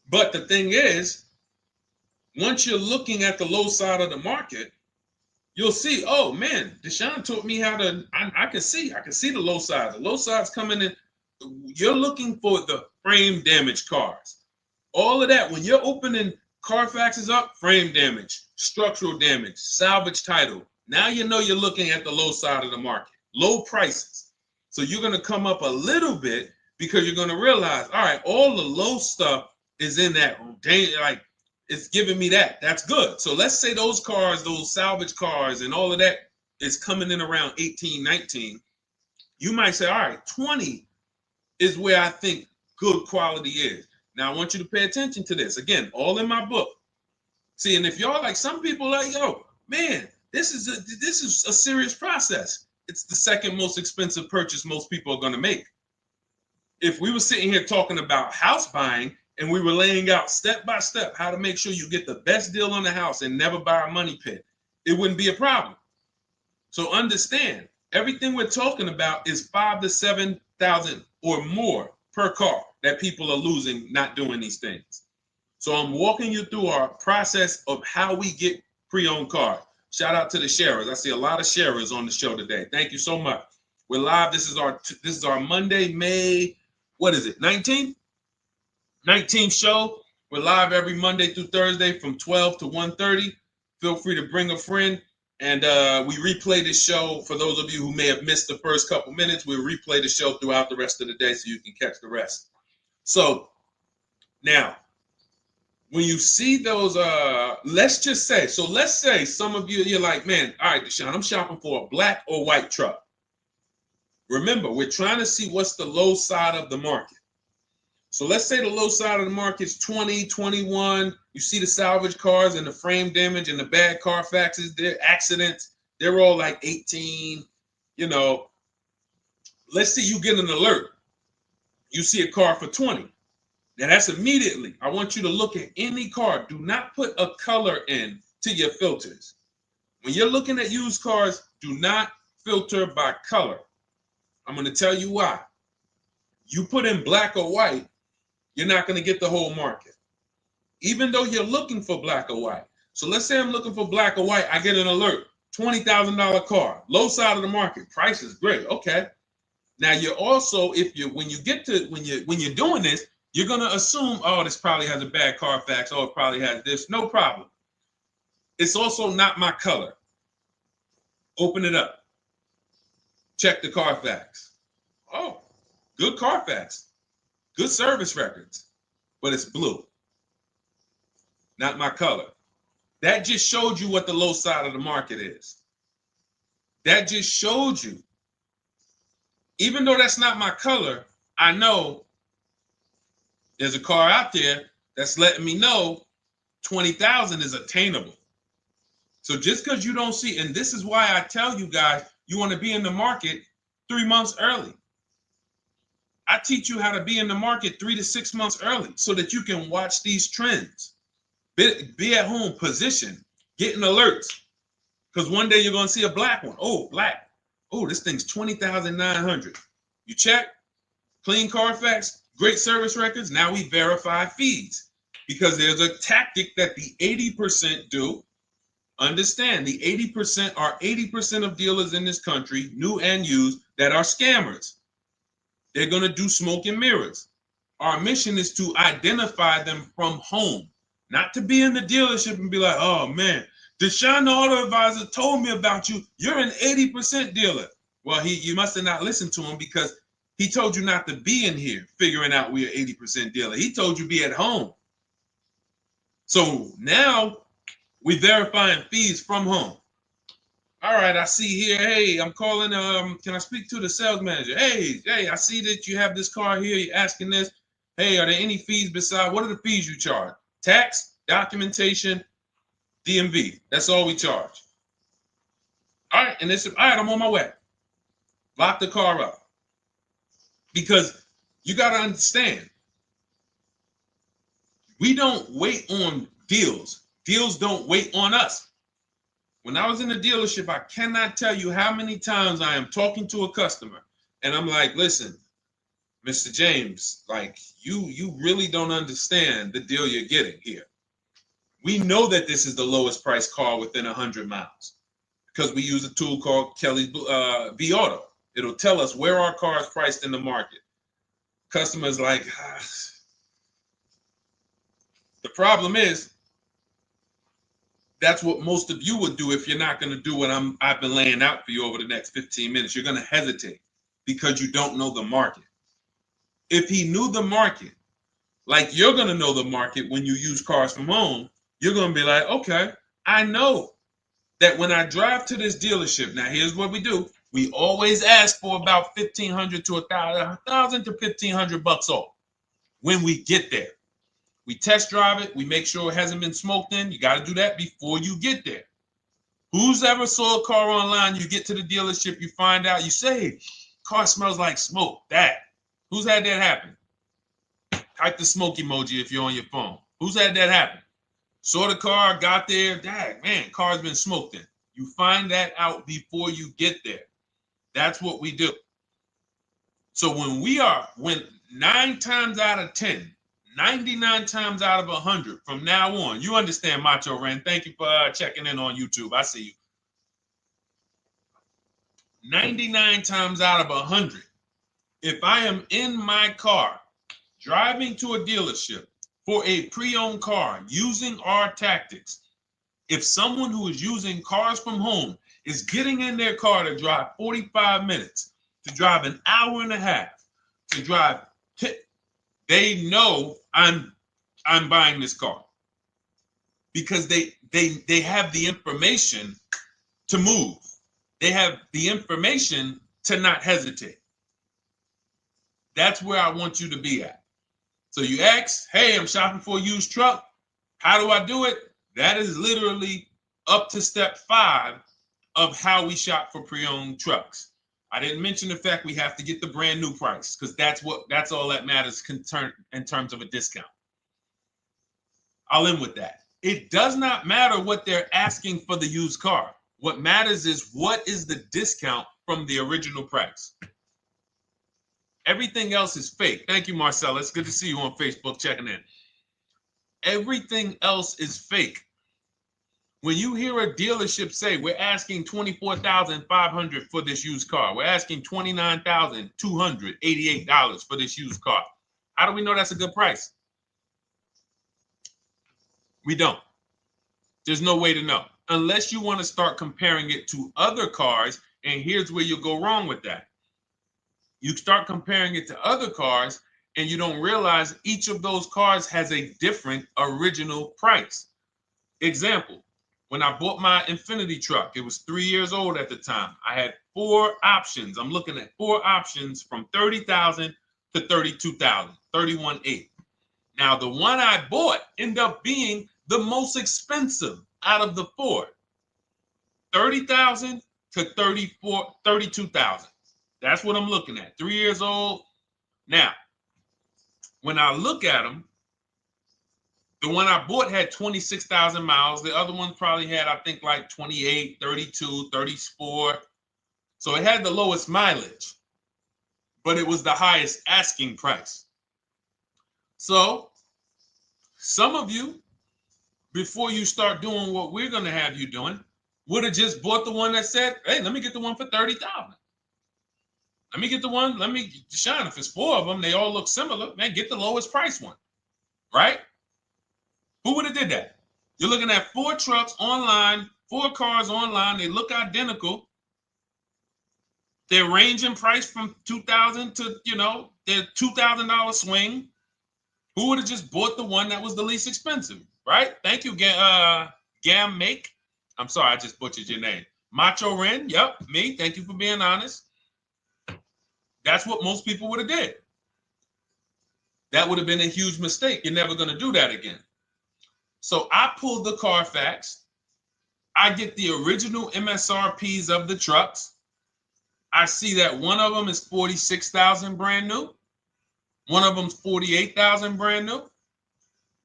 [SPEAKER 1] but the thing is, once you're looking at the low side of the market, you'll see, oh man, Deshone taught me how to, I can see the low side. The low side's coming in. You're looking for the frame damage cars. All of that, when you're opening Carfaxes up, frame damage, structural damage, salvage title. Now you know you're looking at the low side of the market, low prices. So you're going to come up a little bit because you're going to realize, all right, all the low stuff is in that, like, it's giving me that. That's good. So let's say those cars, those salvage cars and all of that is coming in around 18, 19. You might say, all right, 20 is where I think good quality is. Now I want you to pay attention to this. Again, all in my book. See, and if y'all like, some people like, yo, man, this is a serious process. It's the second most expensive purchase most people are going to make. If we were sitting here talking about house buying and we were laying out step by step how to make sure you get the best deal on the house and never buy a money pit, it wouldn't be a problem. So understand, everything we're talking about is $5,000 to $7,000 or more per car that people are losing not doing these things. So I'm walking you through our process of how we get pre-owned cars. Shout out to the sharers. I see a lot of sharers on the show today. Thank you so much. We're live. This is our Monday, May, what is it, 19th? 19th show. We're live every Monday through Thursday from 12 to 1:30. Feel free to bring a friend. And we replay the show. For those of you who may have missed the first couple minutes, we'll replay the show throughout the rest of the day so you can catch the rest. So now, when you see those, let's just say, so let's say some of you, you're like, man, all right, Deshone, I'm shopping for a black or white truck. Remember, we're trying to see what's the low side of the market. So let's say the low side of the market is 20, 21. You see the salvage cars and the frame damage and the bad Carfaxes, their accidents, they're all like 18. You know, let's say you get an alert. You see a car for 20. Now that's immediately. I want you to look at any car. Do not put a color in to your filters. When you're looking at used cars, do not filter by color. I'm going to tell you why. You put in black or white, you're not going to get the whole market, even though you're looking for black or white. So let's say I'm looking for black or white. I get an alert, $20,000 car, low side of the market. Price is great. Okay. Now you're also, when you're doing this, you're going to assume, oh, this probably has a bad Carfax. Oh, it probably has this. No problem. It's also not my color. Open it up. Check the Carfax. Oh, good Carfax. Good service records, but it's blue. Not my color. That just showed you what the low side of the market is. That just showed you. Even though that's not my color, I know there's a car out there that's letting me know 20,000 is attainable. So just because you don't see, and this is why I tell you guys, you want to be in the market 3 months early. I teach you how to be in the market 3 to 6 months early so that you can watch these trends. Be at home, position, getting alerts. Because one day you're going to see a black one. Oh, black. Oh, this thing's 20,900. You check, clean Carfax, great service records. Now we verify fees because there's a tactic that the 80% do. Understand, the 80% are 80% of dealers in this country, new and used, that are scammers. They're going to do smoke and mirrors. Our mission is to identify them from home, not to be in the dealership and be like, oh man, Deshone the Auto Advisor told me about you. You're an 80% dealer. Well, you must have not listened to him because he told you not to be in here figuring out we're 80% dealer. He told you be at home. So now we're verifying fees from home. All right, I see here, hey, I'm calling, can I speak to the sales manager? Hey, I see that you have this car here, you're asking this. Hey, are there any fees besides, what are the fees you charge? Tax, documentation, DMV, that's all we charge. All right, and all right, I'm on my way. Lock the car up. Because you got to understand, we don't wait on deals. Deals don't wait on us. When I was in the dealership, I cannot tell you how many times I am talking to a customer and I'm like, listen, Mr. James, like you really don't understand the deal you're getting here. We know that this is the lowest price car within 100 miles because we use a tool called Kelly's V Auto. It'll tell us where our car is priced in the market. Customers like, the problem is, that's what most of you would do if you're not going to do what I've been laying out for you over the next 15 minutes. You're going to hesitate because you don't know the market. If he knew the market, like you're going to know the market when you use cars from home, you're going to be like, okay, I know that when I drive to this dealership, now here's what we do. We always ask for about $1,500 to $1,000 to $1,500 off when we get there. We test drive it. We make sure it hasn't been smoked in. You got to do that before you get there. Who's ever saw a car online? You get to the dealership, you find out, you say, car smells like smoke. That. Who's had that happen? Type the smoke emoji if you're on your phone. Who's had that happen? Saw the car, got there. Dang, man, car's been smoked in. You find that out before you get there. That's what we do. So when 9 times out of 10, 99 times out of 100 from now on, you understand, Macho Ren. Thank you for checking in on YouTube. I see you. 99 times out of 100, if I am in my car driving to a dealership for a pre-owned car using our tactics, if someone who is using cars from home is getting in their car to drive 45 minutes, to drive an hour and a half, to drive they know I'm buying this car because they have the information to move. They have the information to not hesitate. That's where I want you to be at. So you ask, hey, I'm shopping for a used truck. How do I do it? That is literally up to step 5 of how we shop for pre-owned trucks. I didn't mention the fact we have to get the brand new price because that's all that matters in terms of a discount. I'll end with that. It does not matter what they're asking for the used car. What matters is what is the discount from the original price. Everything else is fake. Thank you, Marcella. It's good to see you on Facebook checking in. Everything else is fake. When you hear a dealership say, we're asking $24,500 for this used car, we're asking $29,288 for this used car, how do we know that's a good price? We don't. There's no way to know unless you want to start comparing it to other cars. And here's where you'll go wrong with that. You start comparing it to other cars and you don't realize each of those cars has a different original price. Example, when I bought my Infinity truck, it was 3 years old at the time. I had 4 options. I'm looking at 4 options from $30,000 to $32,000, $31,800. Now, the one I bought ended up being the most expensive out of the 4. $30,000 to $32,000. That's what I'm looking at. 3 years old. Now, when I look at them, the one I bought had 26,000 miles. The other one probably had, I think, like 28, 32, 34. So it had the lowest mileage, but it was the highest asking price. So some of you, before you start doing what we're going to have you doing, would have just bought the one that said, hey, let me get the one for $30,000. Let me get the one, Deshone, if it's 4 of them, they all look similar, man, get the lowest price one, right? Who would have did that? You're looking at 4 trucks online, 4 cars online, they look identical. They're ranging price from $2,000 to, their $2,000 swing. Who would have just bought the one that was the least expensive, right? Thank you, Gam Make. I'm sorry, I just butchered your name. Macho Ren, yep, me. Thank you for being honest. That's what most people would have did. That would have been a huge mistake. You're never going to do that again. So I pulled the Carfax. I get the original MSRPs of the trucks. I see that one of them is $46,000 brand new. One of them's $48,000 brand new.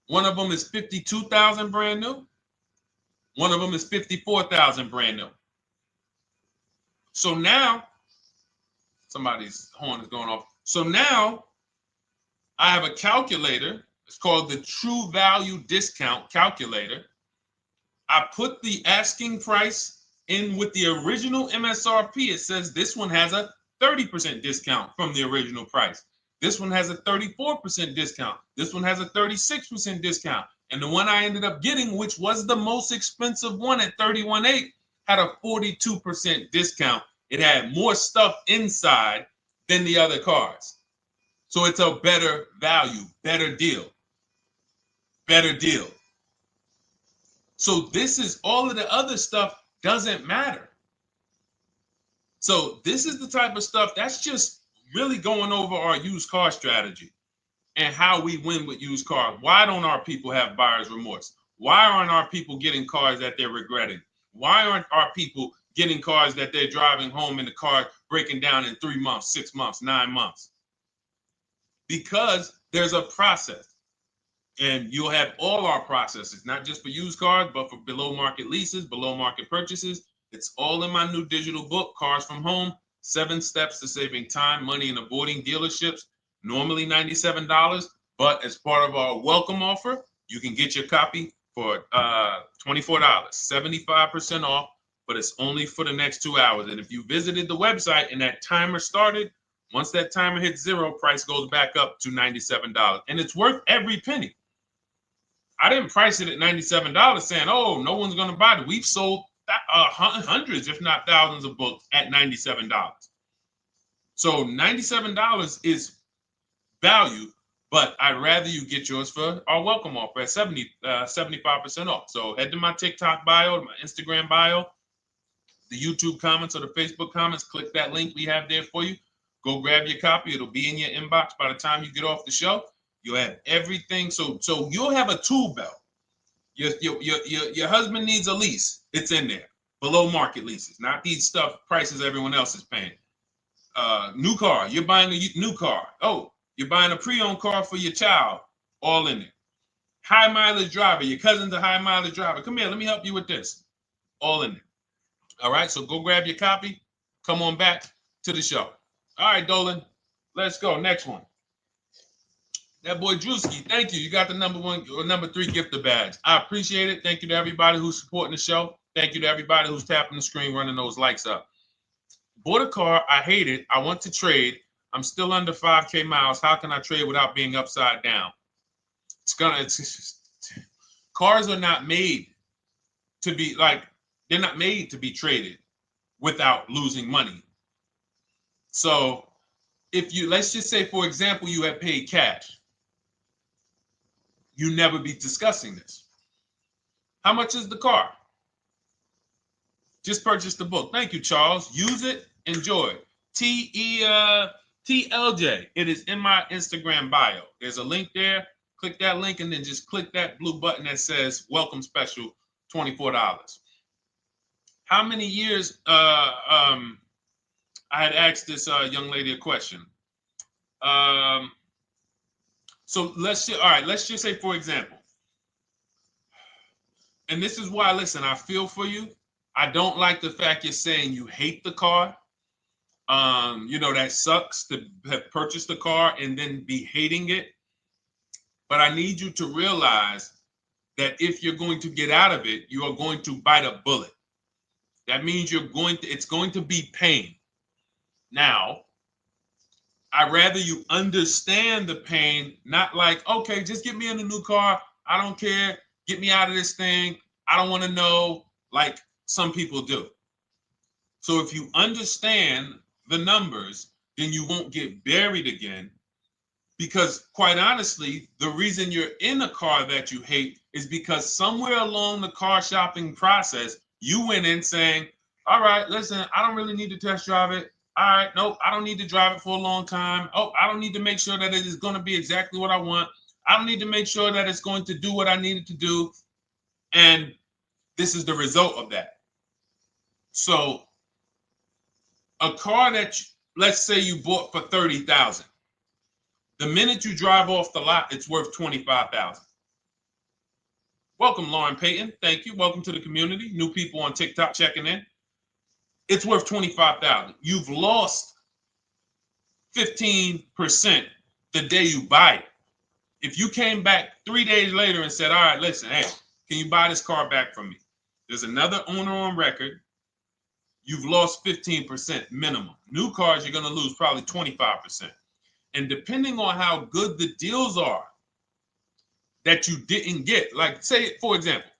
[SPEAKER 1] One of them is $52,000 brand new. One of them is $54,000 brand new. So now, somebody's horn is going off. So now I have a calculator. It's called the True Value Discount Calculator. I put the asking price in with the original MSRP. It says this one has a 30% discount from the original price. This one has a 34% discount. This one has a 36% discount. And the one I ended up getting, which was the most expensive one at $31,800, had a 42% discount. It had more stuff inside than the other cars. So it's a better value, better deal. Better deal. So this is all of the other stuff doesn't matter. So this is the type of stuff that's just really going over our used car strategy and how we win with used cars. Why don't our people have buyer's remorse? Why aren't our people getting cars that they're regretting? Why aren't our people getting cars that they're driving home and the car breaking down in 3 months, 6 months, 9 months? Because there's a process. And you'll have all our processes, not just for used cars, but for below market leases, below market purchases. It's all in my new digital book, Cars from Home, 7 Steps to Saving Time, Money, and Avoiding Dealerships. Normally $97, but as part of our welcome offer, you can get your copy for $24, 75% off, but it's only for the next 2 hours. And if you visited the website and that timer started, once that timer hits 0, price goes back up to $97. And it's worth every penny. I didn't price it at $97 saying, oh, no one's going to buy it. We've sold hundreds, if not thousands of books at $97. So $97 is value, But I'd rather you get yours for our welcome offer at 75% off. So head to my TikTok bio, my Instagram bio, the YouTube comments or the Facebook comments. Click that link we have there for you. Go grab your copy. It'll be in your inbox by the time you get off the show. You'll have everything. So you'll have a tool belt. Your husband needs a lease. It's in there. Below market leases, not these stuff prices everyone else is paying. New car. You're buying a new car. Oh, you're buying a pre-owned car for your child. All in there. High mileage driver. Your cousin's a high mileage driver. Come here. Let me help you with this. All in there. All right. So go grab your copy. Come on back to the show. All right, Dolan. Let's go. Next one. That boy Drewski, thank you. You got the number 1 or number 3 gifter badge. I appreciate it. Thank you to everybody who's supporting the show. Thank you to everybody who's tapping the screen, running those likes up. Bought a car. I hate it. I want to trade. I'm still under 5K miles. How can I trade without being upside down? Cars are not made to be they're not made to be traded without losing money. So let's just say, for example, you have paid cash. You never be discussing this. How much is the car? Just purchase the book. Thank you, Charles. Use it. Enjoy it. TLJ. It is in my Instagram bio. There's a link there. Click that link and then just click that blue button that says welcome special, $24. How many years? I had asked this young lady a question. So let's just say, for example, and this is why, listen, I feel for you. I don't like the fact you're saying you hate the car. That sucks to have purchased the car and then be hating it. But I need you to realize that if you're going to get out of it, you are going to bite a bullet. That means it's going to be pain. Now, I'd rather you understand the pain, not like, okay, just get me in a new car. I don't care. Get me out of this thing. I don't want to know, like some people do. So if you understand the numbers, then you won't get buried again. Because quite honestly, the reason you're in a car that you hate is because somewhere along the car shopping process, you went in saying, all right, listen, I don't really need to test drive it. All right, nope, I don't need to drive it for a long time. Oh, I don't need to make sure that it is going to be exactly what I want. I don't need to make sure that it's going to do what I need it to do. And this is the result of that. So a car that, let's say you bought for $30,000. The minute you drive off the lot, it's worth $25,000. Welcome, Lauren Payton. Thank you. Welcome to the community. New people on TikTok checking in. It's worth $25,000. You've lost 15% the day you buy it. If you came back 3 days later and said, all right, listen, hey, can you buy this car back from me? There's another owner on record. You've lost 15% minimum. New cars, you're going to lose probably 25%. And depending on how good the deals are that you didn't get, like say, for example,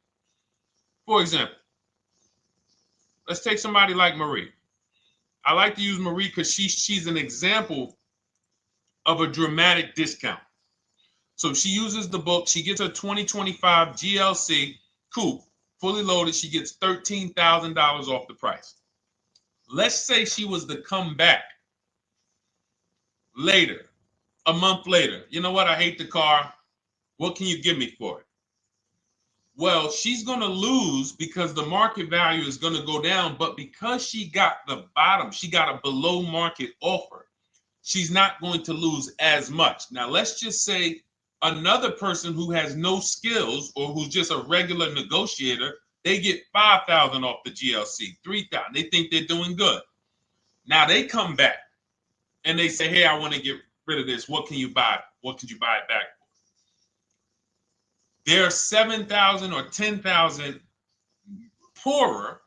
[SPEAKER 1] let's take somebody like Marie. I like to use Marie because she's an example of a dramatic discount. So she uses the book. She gets her 2025 GLC coupe, fully loaded. She gets $13,000 off the price. Let's say she was to come back later, a month later. You know what? I hate the car. What can you give me for it? Well, she's going to lose because the market value is going to go down. But because she got the bottom, she got a below market offer, she's not going to lose as much. Now, let's just say another person who has no skills or who's just a regular negotiator, they get $5,000 off the GLC, $3,000. They think they're doing good. Now they come back and they say, hey, I want to get rid of this. What can you buy? What could you buy it back for? They're 7,000 or 10,000 poorer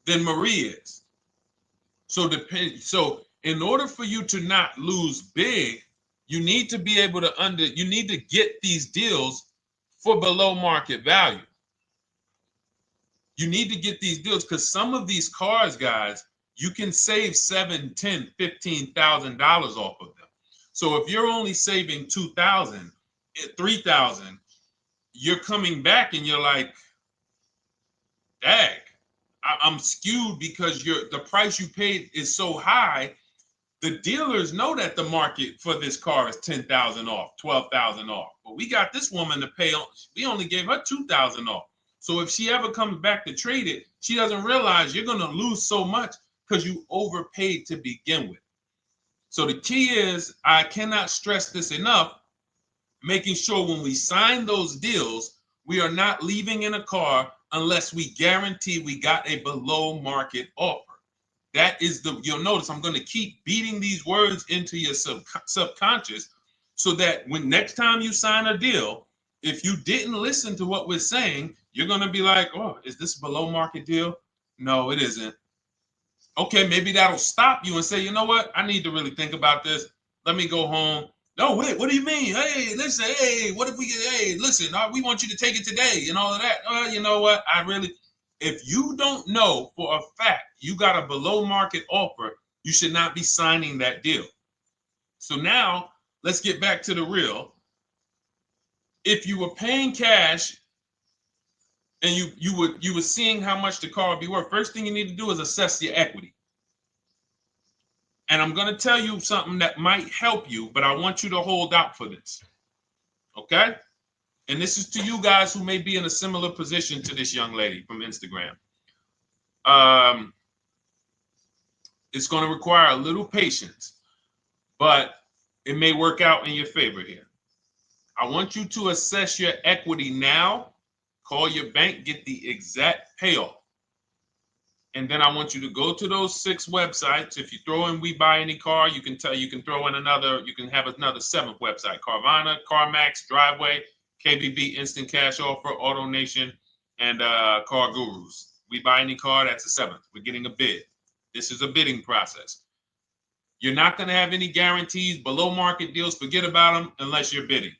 [SPEAKER 1] than Marie is. So in order for you to not lose big, you need to be able to you need to get these deals for below market value. You need to get these deals because some of these cars, guys, you can save $7,000, $10,000, $15,000 off of them. So if you're only saving 2,000, 3,000, you're coming back and you're like, dag, I'm skewed because the price you paid is so high. The dealers know that the market for this car is 10,000 off, 12,000 off. But we got this woman to pay. We only gave her 2,000 off. So if she ever comes back to trade it, she doesn't realize you're going to lose so much because you overpaid to begin with. So the key is, I cannot stress this enough, making sure when we sign those deals, we are not leaving in a car unless we guarantee we got a below market offer. That is you'll notice I'm going to keep beating these words into your subconscious so that when next time you sign a deal, if you didn't listen to what we're saying, you're going to be like, oh, is this a below market deal? No, it isn't. Okay, maybe that'll stop you and say, you know what? I need to really think about this. Let me go home. No, wait, what do you mean? Hey, listen, hey, what if we get, hey, listen, we want you to take it today and all of that. You know what? If you don't know for a fact you got a below market offer, you should not be signing that deal. So now let's get back to the real. If you were paying cash and you were seeing how much the car would be worth, first thing you need to do is assess your equity. And I'm going to tell you something that might help you, but I want you to hold out for this. Okay? And this is to you guys who may be in a similar position to this young lady from Instagram. It's going to require a little patience, but it may work out in your favor here. I want you to assess your equity now, call your bank, get the exact payoff. And then I want you to go to those 6 websites. If you throw in We Buy Any Car, you can throw in you can have another 7th website: Carvana, CarMax, Driveway, KBB, Instant Cash Offer, AutoNation, and Car Gurus. We Buy Any Car, that's the 7th. We're getting a bid. This is a bidding process. You're not going to have any guarantees, below market deals, forget about them unless you're bidding.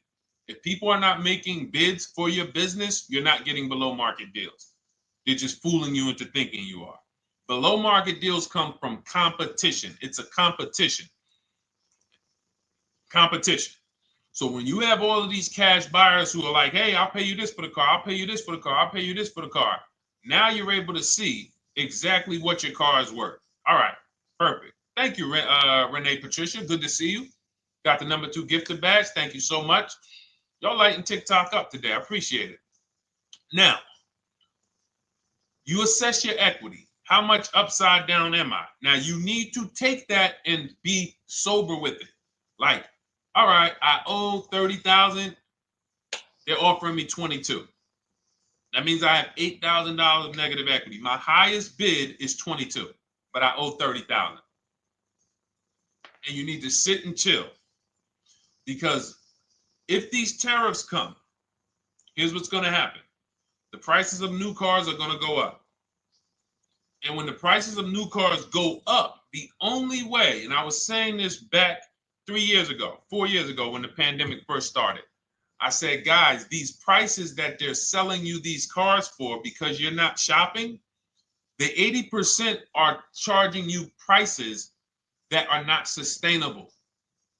[SPEAKER 1] If people are not making bids for your business, you're not getting below market deals. They're just fooling you into thinking you are. Below market deals come from competition. It's a competition. Competition. So when you have all of these cash buyers who are like, hey, I'll pay you this for the car, I'll pay you this for the car, I'll pay you this for the car. Now you're able to see exactly what your car is worth. All right, perfect. Thank you, Renee Patricia. Good to see you. Got the number 2 gifted badge. Thank you so much. Y'all lighting TikTok up today. I appreciate it. Now, you assess your equity. How much upside down am I? Now, you need to take that and be sober with it. Like, all right, I owe 30,000. They're offering me 22. That means I have $8,000 of negative equity. My highest bid is 22, but I owe 30,000. And you need to sit and chill, because if these tariffs come, here's what's going to happen. The prices of new cars are going to go up. And when the prices of new cars go up, the only way, and I was saying this back 4 years ago, when the pandemic first started, I said, guys, these prices that they're selling you these cars for because you're not shopping, the 80% are charging you prices that are not sustainable.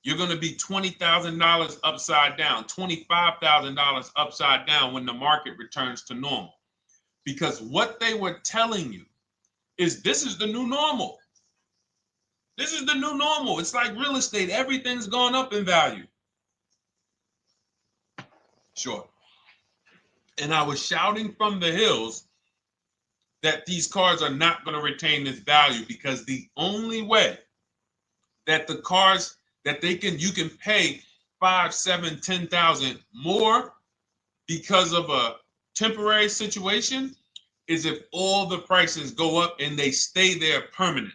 [SPEAKER 1] You're going to be $20,000 upside down, $25,000 upside down when the market returns to normal. Because what they were telling you is this is the new normal. This is the new normal. It's like real estate. Everything's gone up in value. Sure. And I was shouting from the hills that these cars are not going to retain this value, because the only way that the cars that you can pay 5, 7, 10,000 more because of a temporary situation is if all the prices go up and they stay there permanently.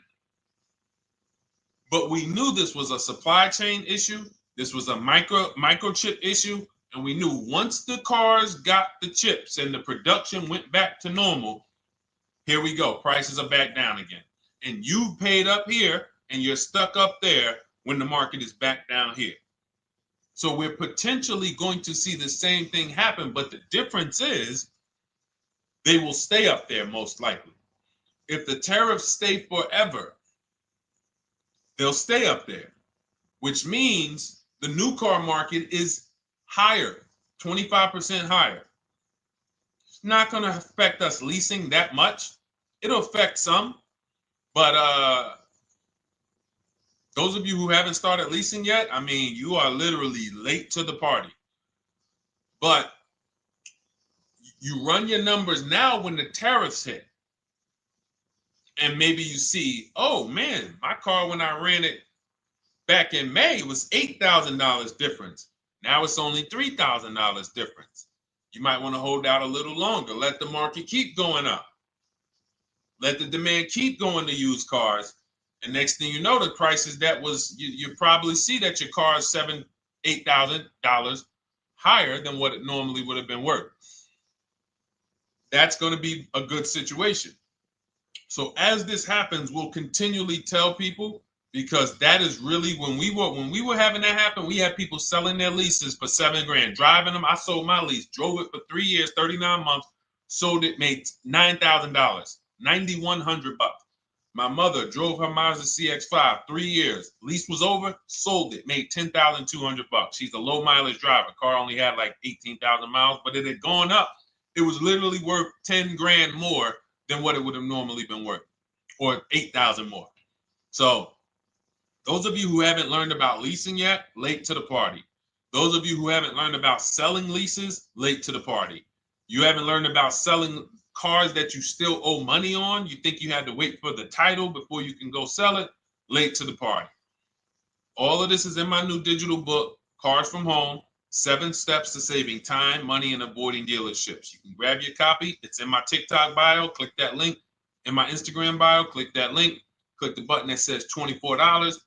[SPEAKER 1] But we knew this was a supply chain issue. This was a microchip issue. And we knew once the cars got the chips and the production went back to normal, here we go. Prices are back down again. And you paid up here and you're stuck up there when the market is back down here. So we're potentially going to see the same thing happen, but the difference is they will stay up there most likely. If the tariffs stay forever, they'll stay up there. which means the new car market is higher, 25% higher. It's not going to affect us leasing that much. It'll affect some, but those of you who haven't started leasing yet, I mean, you are literally late to the party. But you run your numbers now when the tariffs hit. And maybe you see, oh man, my car when I ran it back in May was $8,000 difference. Now it's only $3,000 difference. You might want to hold out a little longer. Let the market keep going up. Let the demand keep going to used cars. And next thing you know, the prices that was, you probably see that your car is $7,000, $8,000 higher than what it normally would have been worth. That's going to be a good situation. So as this happens, we'll continually tell people, because that is really when we were having that happen, we had people selling their leases for $7,000, driving them. I sold my lease, drove it for 3 years, 39 months, sold it, made $9,000, $9,100. My mother drove her Mazda CX-5, 3 years, lease was over, sold it, made $10,200. She's a low mileage driver. Car only had like 18,000 miles, but it had gone up. It was literally worth $10,000 more than what it would have normally been worth, or 8,000 more. So those of you who haven't learned about leasing yet, late to the party. Those of you who haven't learned about selling leases, late to the party. You haven't learned about selling cars that you still owe money on. You think you had to wait for the title before you can go sell it, late to the party. All of this is in my new digital book, Cars from Home, 7 Steps to Saving Time, Money, and Avoiding Dealerships. You can grab your copy. It's in my TikTok bio. Click that link. In my Instagram bio, click that link. Click the button that says $24,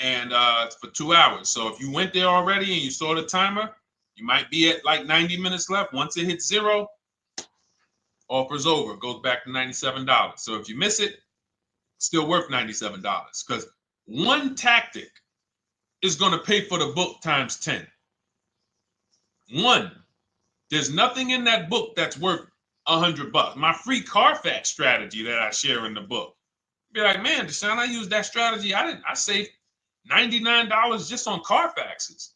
[SPEAKER 1] and it's for 2 hours. So if you went there already and you saw the timer, you might be at like 90 minutes left. Once it hits 0, offer's over. It goes back to $97. So if you miss it, it's still worth $97, because one tactic is going to pay for the book times 10. One, there's nothing in that book that's worth $100. My free Carfax strategy that I share in the book. Be like, man, Deshone, I used that strategy. I saved $99 just on Carfaxes.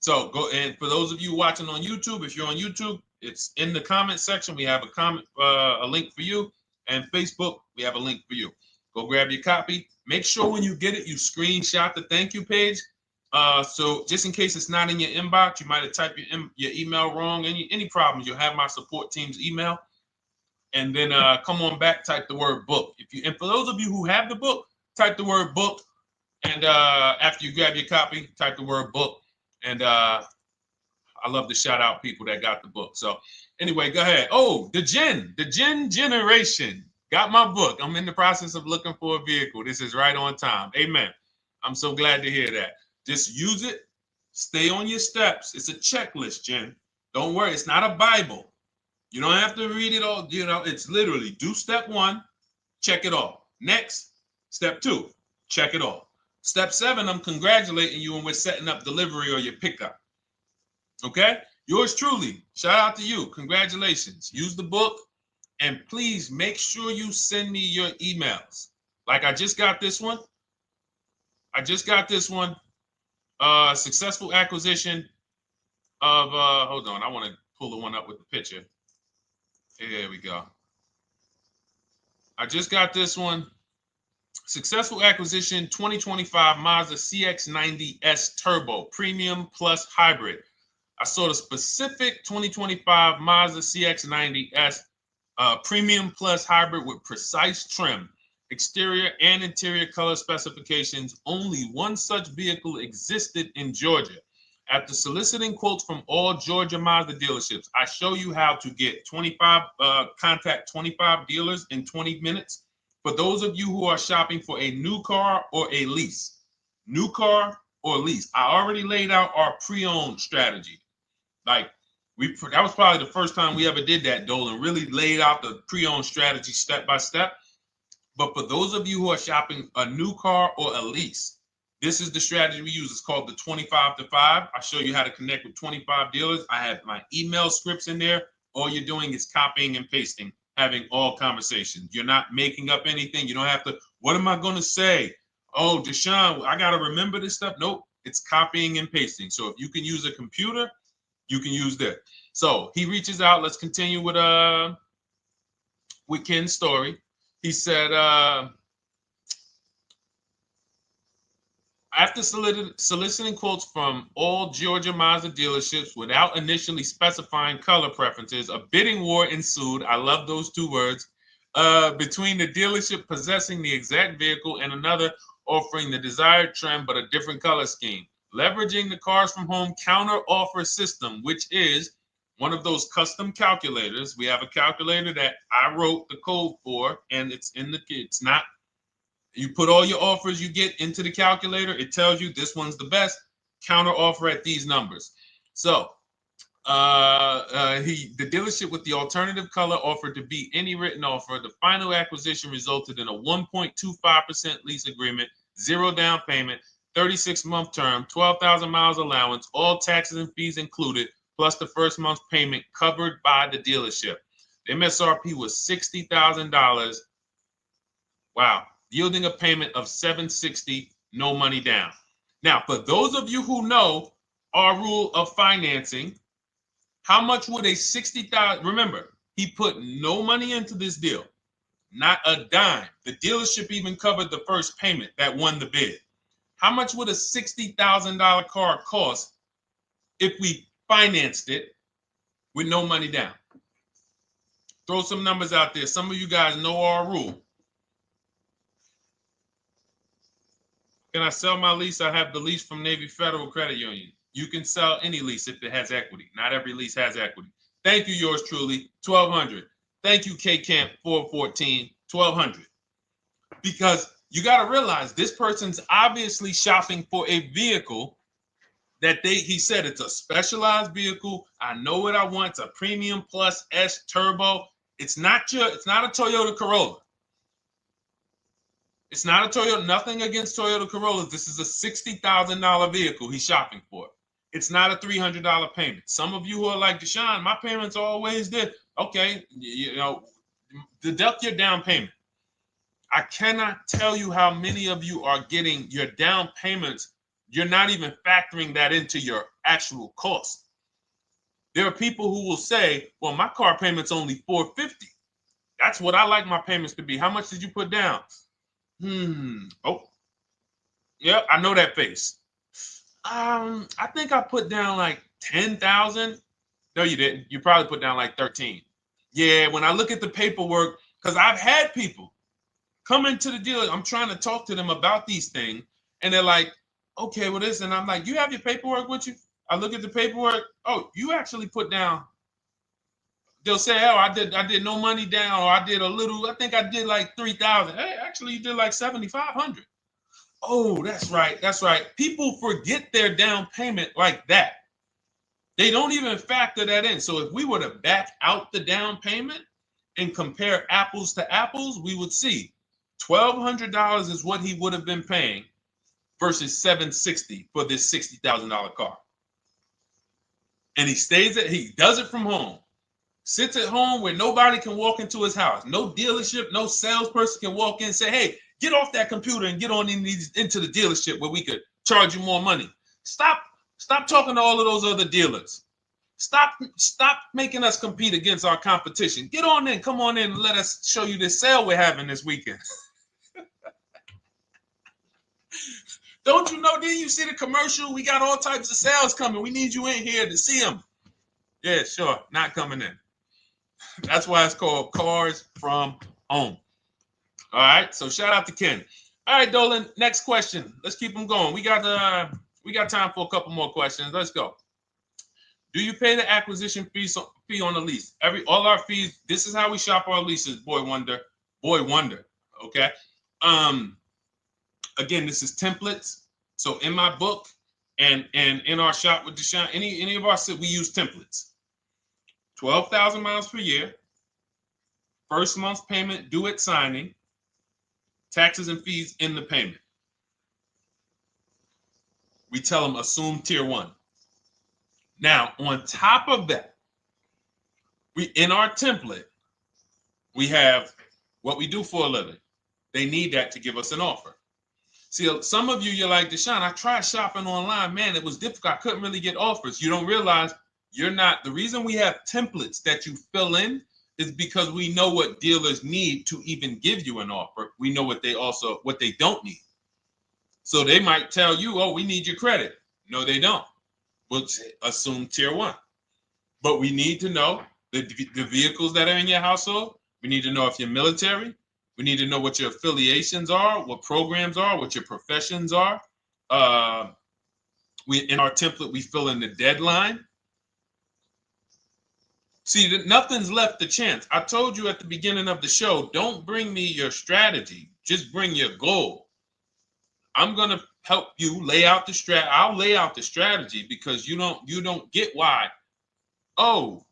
[SPEAKER 1] So go, and for those of you watching on YouTube, if you're on YouTube, it's in the comment section. We have a link for you, and Facebook, we have a link for you. Go grab your copy. Make sure when you get it, you screenshot the thank you page. So just in case it's not in your inbox, you might have typed your email wrong. Any problems, you'll have my support team's email. And then come on back, type the word book. And for those of you who have the book, type the word book. And after you grab your copy, type the word book. And I love to shout out people that got the book. So anyway, go ahead. Oh, the Gen Generation got my book. I'm in the process of looking for a vehicle. This is right on time. Amen. I'm so glad to hear that. Just use it. Stay on your steps. It's a checklist, Jen. Don't worry. It's not a Bible. You don't have to read it all. You know, it's literally do step 1, check it off. Next, step 2, check it off. Step 7, I'm congratulating you and we're setting up delivery or your pickup. Okay? Yours truly. Shout out to you. Congratulations. Use the book, and please make sure you send me your emails. Like I just got this one. Successful acquisition of, hold on, I want to pull the one up with the picture. There we go. I just got this one. Successful acquisition 2025 Mazda CX-90S Turbo Premium Plus Hybrid. I saw the specific 2025 Mazda CX-90S Premium Plus Hybrid with precise trim, exterior and interior color specifications. Only one such vehicle existed in Georgia. After soliciting quotes from all Georgia Mazda dealerships, I show you how to get contact 25 dealers in 20 minutes. For those of you who are shopping for a new car or a lease, new car or lease, I already laid out our pre-owned strategy. Like that was probably the first time we ever did that, Dolan, really laid out the pre-owned strategy step by step. But for those of you who are shopping a new car or a lease, this is the strategy we use. It's called the 25 to 5. I show you how to connect with 25 dealers. I have my email scripts in there. All you're doing is copying and pasting, having all conversations. You're not making up anything. You don't have to, what am I going to say? Oh, Deshone, I got to remember this stuff. Nope, it's copying and pasting. So if you can use a computer, you can use that. So he reaches out. Let's continue with Ken's story. He said, after soliciting quotes from all Georgia Mazda dealerships without initially specifying color preferences, a bidding war ensued. I love those two words. Between the dealership possessing the exact vehicle and another offering the desired trim but a different color scheme. Leveraging the Cars from Home counter offer system, which is one of those custom calculators. We have a calculator that I wrote the code for, and it's not, you put all your offers you get into the calculator. It tells you this one's the best. Counter offer at these numbers. So the dealership with the alternative color offered to beat any written offer. The final acquisition resulted in a 1.25% lease agreement, 0 down payment, 36-month term, 12,000 miles allowance, all taxes and fees included, plus the first month's payment covered by the dealership. The MSRP was $60,000. Wow. Yielding a payment of $760, no money down. Now, for those of you who know our rule of financing, how much would a $60,000, remember, he put no money into this deal, not a dime. The dealership even covered the first payment that won the bid. How much would a $60,000 car cost if we financed it with no money down? Throw some numbers out there. Some of you guys know our rule. Can I sell my lease? I have the lease from Navy Federal Credit Union. You can sell any lease if it has equity. Not every lease has equity. Thank you, yours truly, 1200. Thank you, K Camp 414, 1200. Because you got to realize this person's obviously shopping for a vehicle that he said it's a specialized vehicle. I know what I want. It's a premium plus S turbo. It's not a Toyota Corolla. It's not a Toyota, nothing against Toyota Corollas. This is a $60,000 vehicle he's shopping for. It's not a $300 payment. Some of you who are like, Deshone, my payments are always there. Okay, deduct your down payment. I cannot tell you how many of you are getting your down payments. You're not even factoring that into your actual cost. There are people who will say, well, my car payment's only $450. That's what I like my payments to be. How much did you put down? Oh, yep, I know that face. I think I put down like 10,000. No, you didn't. You probably put down like 13. Yeah, when I look at the paperwork, because I've had people come into the dealer, I'm trying to talk to them about these things, and they're like, okay, well, this, and I'm like, you have your paperwork with you? I look at the paperwork. Oh, you actually put down. They'll say, oh, I did no money down, or I did a little, I think I did like 3,000. Hey, actually you did like 7,500. Oh, that's right. People forget their down payment like that. They don't even factor that in. So if we were to back out the down payment and compare apples to apples, we would see $1,200 is what he would have been paying versus $760 for this $60,000 car. And he does it from home. Sits at home where nobody can walk into his house. No dealership, no salesperson can walk in and say, hey, get off that computer and get on into the dealership where we could charge you more money. Stop talking to all of those other dealers. Stop making us compete against our competition. Get on in, come on in and let us show you this sale we're having this weekend. Don't you know, didn't you see the commercial? We got all types of sales coming. We need you in here to see them. Yeah, sure, not coming in. That's why it's called Cars from Home. All right, so shout out to Ken. All right, Dolan, next question. Let's keep them going. We got time for a couple more questions. Let's go. Do you pay the acquisition fee on the lease? All our fees, this is how we shop our leases, Boy Wonder. Okay. Again, this is templates. So in my book and in our shop with Deshone, any of our, we use templates. 12,000 miles per year, first month's payment due at signing, taxes and fees in the payment. We tell them assume tier 1. Now, on top of that, in our template, we have what we do for a living. They need that to give us an offer. See, some of you, you're like, Deshone, I tried shopping online. Man, it was difficult. I couldn't really get offers. You don't realize you're not. The reason we have templates that you fill in is because we know what dealers need to even give you an offer. We know what they don't need. So they might tell you, oh, we need your credit. No, they don't. We'll assume tier 1. But we need to know the vehicles that are in your household. We need to know if you're military. We need to know what your affiliations are, what programs are, what your professions are. In our template, we fill in the deadline. See, nothing's left to chance. I told you at the beginning of the show, don't bring me your strategy. Just bring your goal. I'm going to help you lay out the strategy. I'll lay out the strategy because you don't get why. Oh,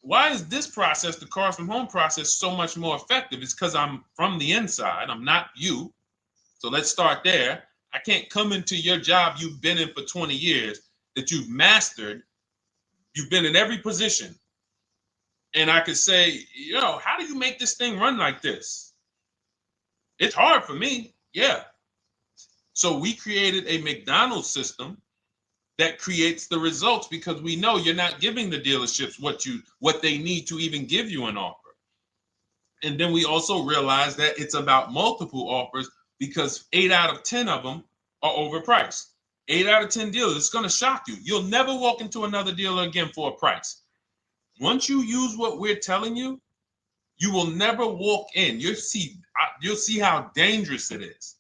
[SPEAKER 1] why is this process, the Cars from Home process, so much more effective? It's because I'm from the inside. I'm not you. So let's start there. I can't come into your job you've been in for 20 years, that you've mastered. You've been in every position. And I could say, how do you make this thing run like this? It's hard for me. Yeah. So we created a McDonald's system that creates the results because we know you're not giving the dealerships what they need to even give you an offer. And then we also realize that it's about multiple offers because 8 out of 10 of them are overpriced. 8 out of 10 dealers, it's going to shock you. You'll never walk into another dealer again for a price. Once you use what we're telling you, you will never walk in. You'll see how dangerous it is.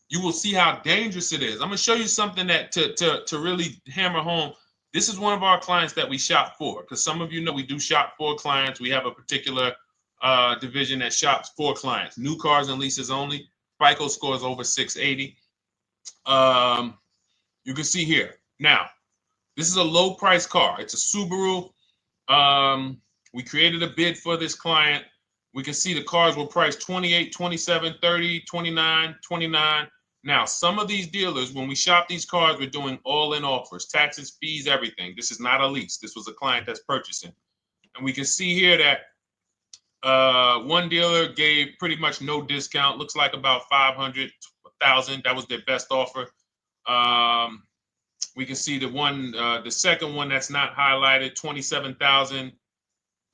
[SPEAKER 1] You will see how dangerous it is. I'm going to show you something that to really hammer home. This is one of our clients that we shop for, because some of you know we do shop for clients. We have a particular division that shops for clients. New cars and leases only. FICO scores over 680. You can see here. Now, this is a low price car. It's a Subaru. We created a bid for this client. We can see the cars were priced 28, 27, 30, 29, 29. Now, some of these dealers, when we shop these cars, we're doing all-in offers, taxes, fees, everything. This is not a lease. This was a client that's purchasing. And we can see here that one dealer gave pretty much no discount. Looks like about 500, 1,000. That was their best offer. We can see the second one that's not highlighted, 27,000.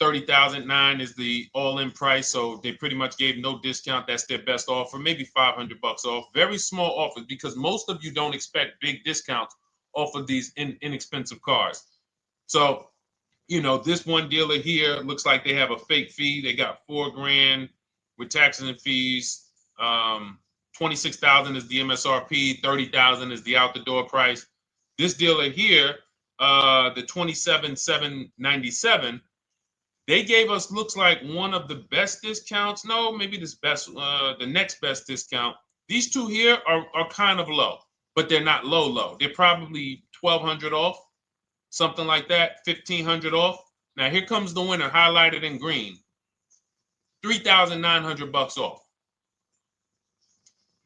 [SPEAKER 1] 30,009 is the all-in price, so they pretty much gave no discount. That's their best offer, maybe $500 off. Very small offers because most of you don't expect big discounts off of these inexpensive cars. So, this one dealer here looks like they have a fake fee. They got $4,000 with taxes and fees. 26,000 is the MSRP. 30,000 is the out the door price. This dealer here, the 27,797. They gave us, looks like, one of the best discounts. No, maybe the next best discount. These two here are kind of low, but they're not low. They're probably 1,200 off, something like that, 1,500 off. Now here comes the winner, highlighted in green, 3,900 off.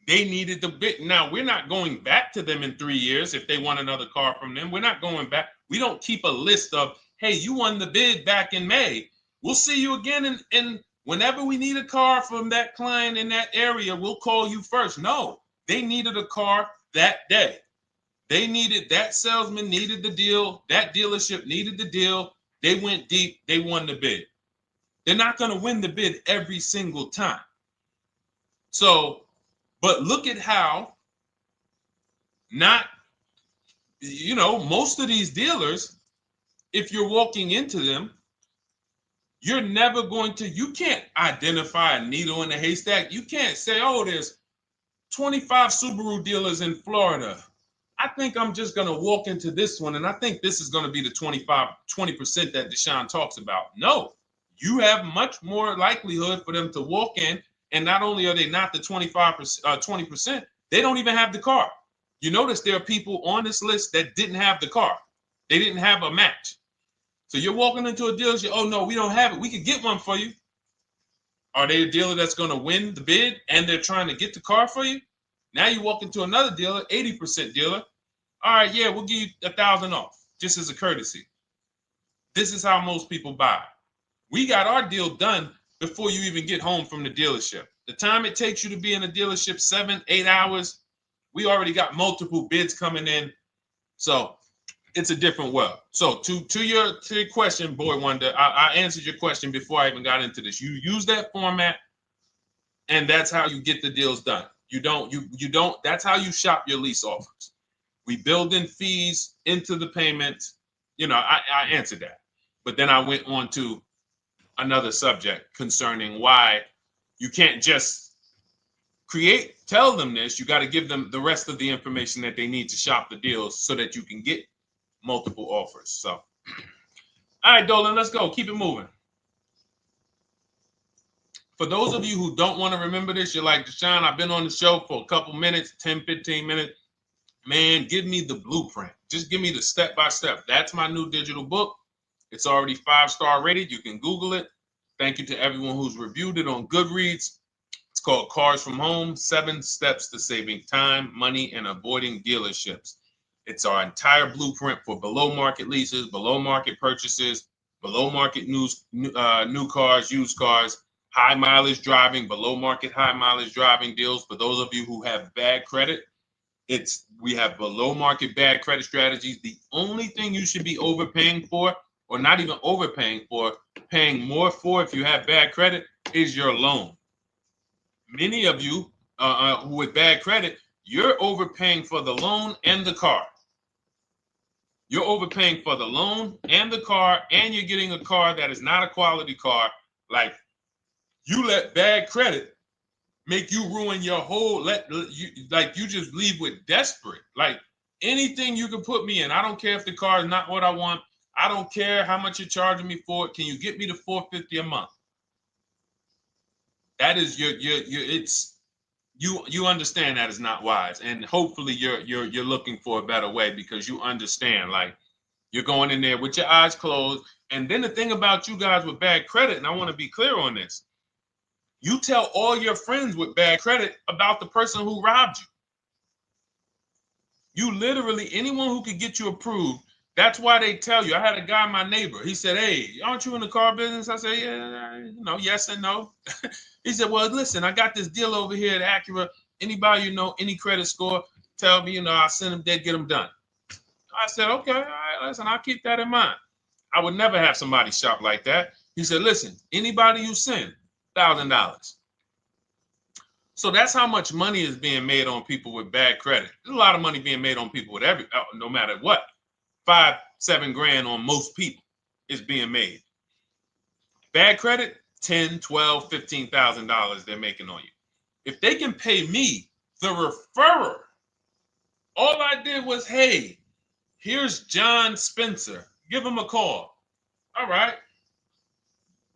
[SPEAKER 1] They needed the bid. Now we're not going back to them in 3 years if they want another car from them. We're not going back. We don't keep a list of, hey, you won the bid back in May. We'll see you again. And whenever we need a car from that client in that area, we'll call you first. No, they needed a car that day. That salesman needed the deal. That dealership needed the deal. They went deep. They won the bid. They're not going to win the bid every single time. So, but look at how most of these dealers, if you're walking into them, you're never you can't identify a needle in the haystack. You can't say, oh, there's 25 Subaru dealers in Florida. I think I'm just going to walk into this one, and I think this is going to be the 20% that Deshone talks about. No, you have much more likelihood for them to walk in, and not only are they not the 20%, they don't even have the car. You notice there are people on this list that didn't have the car. They didn't have a match. So you're walking into a dealership, oh, no, we don't have it. We could get one for you. Are they a dealer that's going to win the bid and they're trying to get the car for you? Now you walk into another dealer, 80% dealer. All right, yeah, we'll give you 1,000 off, just as a courtesy. This is how most people buy. We got our deal done before you even get home from the dealership. The time it takes you to be in a dealership, 7-8 hours, we already got multiple bids coming in. So it's a different world. So to your question, Boy Wonder, I answered your question before I even got into this. You use that format, and that's how you get the deals done. You don't, that's how you shop your lease offers. We build in fees into the payment. You know, I answered that. But then I went on to another subject concerning why you can't just tell them this. You got to give them the rest of the information that they need to shop the deals so that you can get multiple offers. So, all right, Dolan, let's go. Keep it moving. For those of you who don't want to remember this, you're like, Deshone, I've been on the show for a couple minutes, 10, 15 minutes. Man, give me the blueprint. Just give me the step-by-step. That's my new digital book. It's already 5-star rated. You can Google it. Thank you to everyone who's reviewed it on Goodreads. It's called Cars from Home, 7 Steps to Saving Time, Money, and Avoiding Dealerships. It's our entire blueprint for below market leases, below market purchases, below market new cars, used cars, high mileage driving, below market high mileage driving deals. For those of you who have bad credit, we have below market bad credit strategies. The only thing you should be overpaying for, or not even overpaying for, paying more for if you have bad credit, is your loan. Many of you with bad credit, you're overpaying for the loan and the car. You're overpaying for the loan and the car, and you're getting a car that is not a quality car. Like, you let bad credit make you ruin your whole, you just leave with desperate. Like, anything you can put me in. I don't care if the car is not what I want. I don't care how much you're charging me for it. Can you get me to $450 a month? That is you understand that is not wise. And hopefully you're looking for a better way, because you understand, like, you're going in there with your eyes closed. And then the thing about you guys with bad credit, and I want to be clear on this, you tell all your friends with bad credit about the person who robbed you. You literally, anyone who could get you approved, that's why they tell you. I had a guy, my neighbor, he said, hey, aren't you in the car business? I said, yeah, yes and no. He said, well, listen, I got this deal over here at Acura. Anybody you know, any credit score, tell me, I'll send them there, get them done. I said, okay, all right, listen, I'll keep that in mind. I would never have somebody shop like that. He said, listen, anybody you send, $1,000. So that's how much money is being made on people with bad credit. There's a lot of money being made on people with no matter what. 5-7 grand on most people is being made. Bad credit, $10,000, $12,000, $15,000 they're making on you. If they can pay me, the referrer, all I did was, hey, here's John Spencer. Give him a call. All right.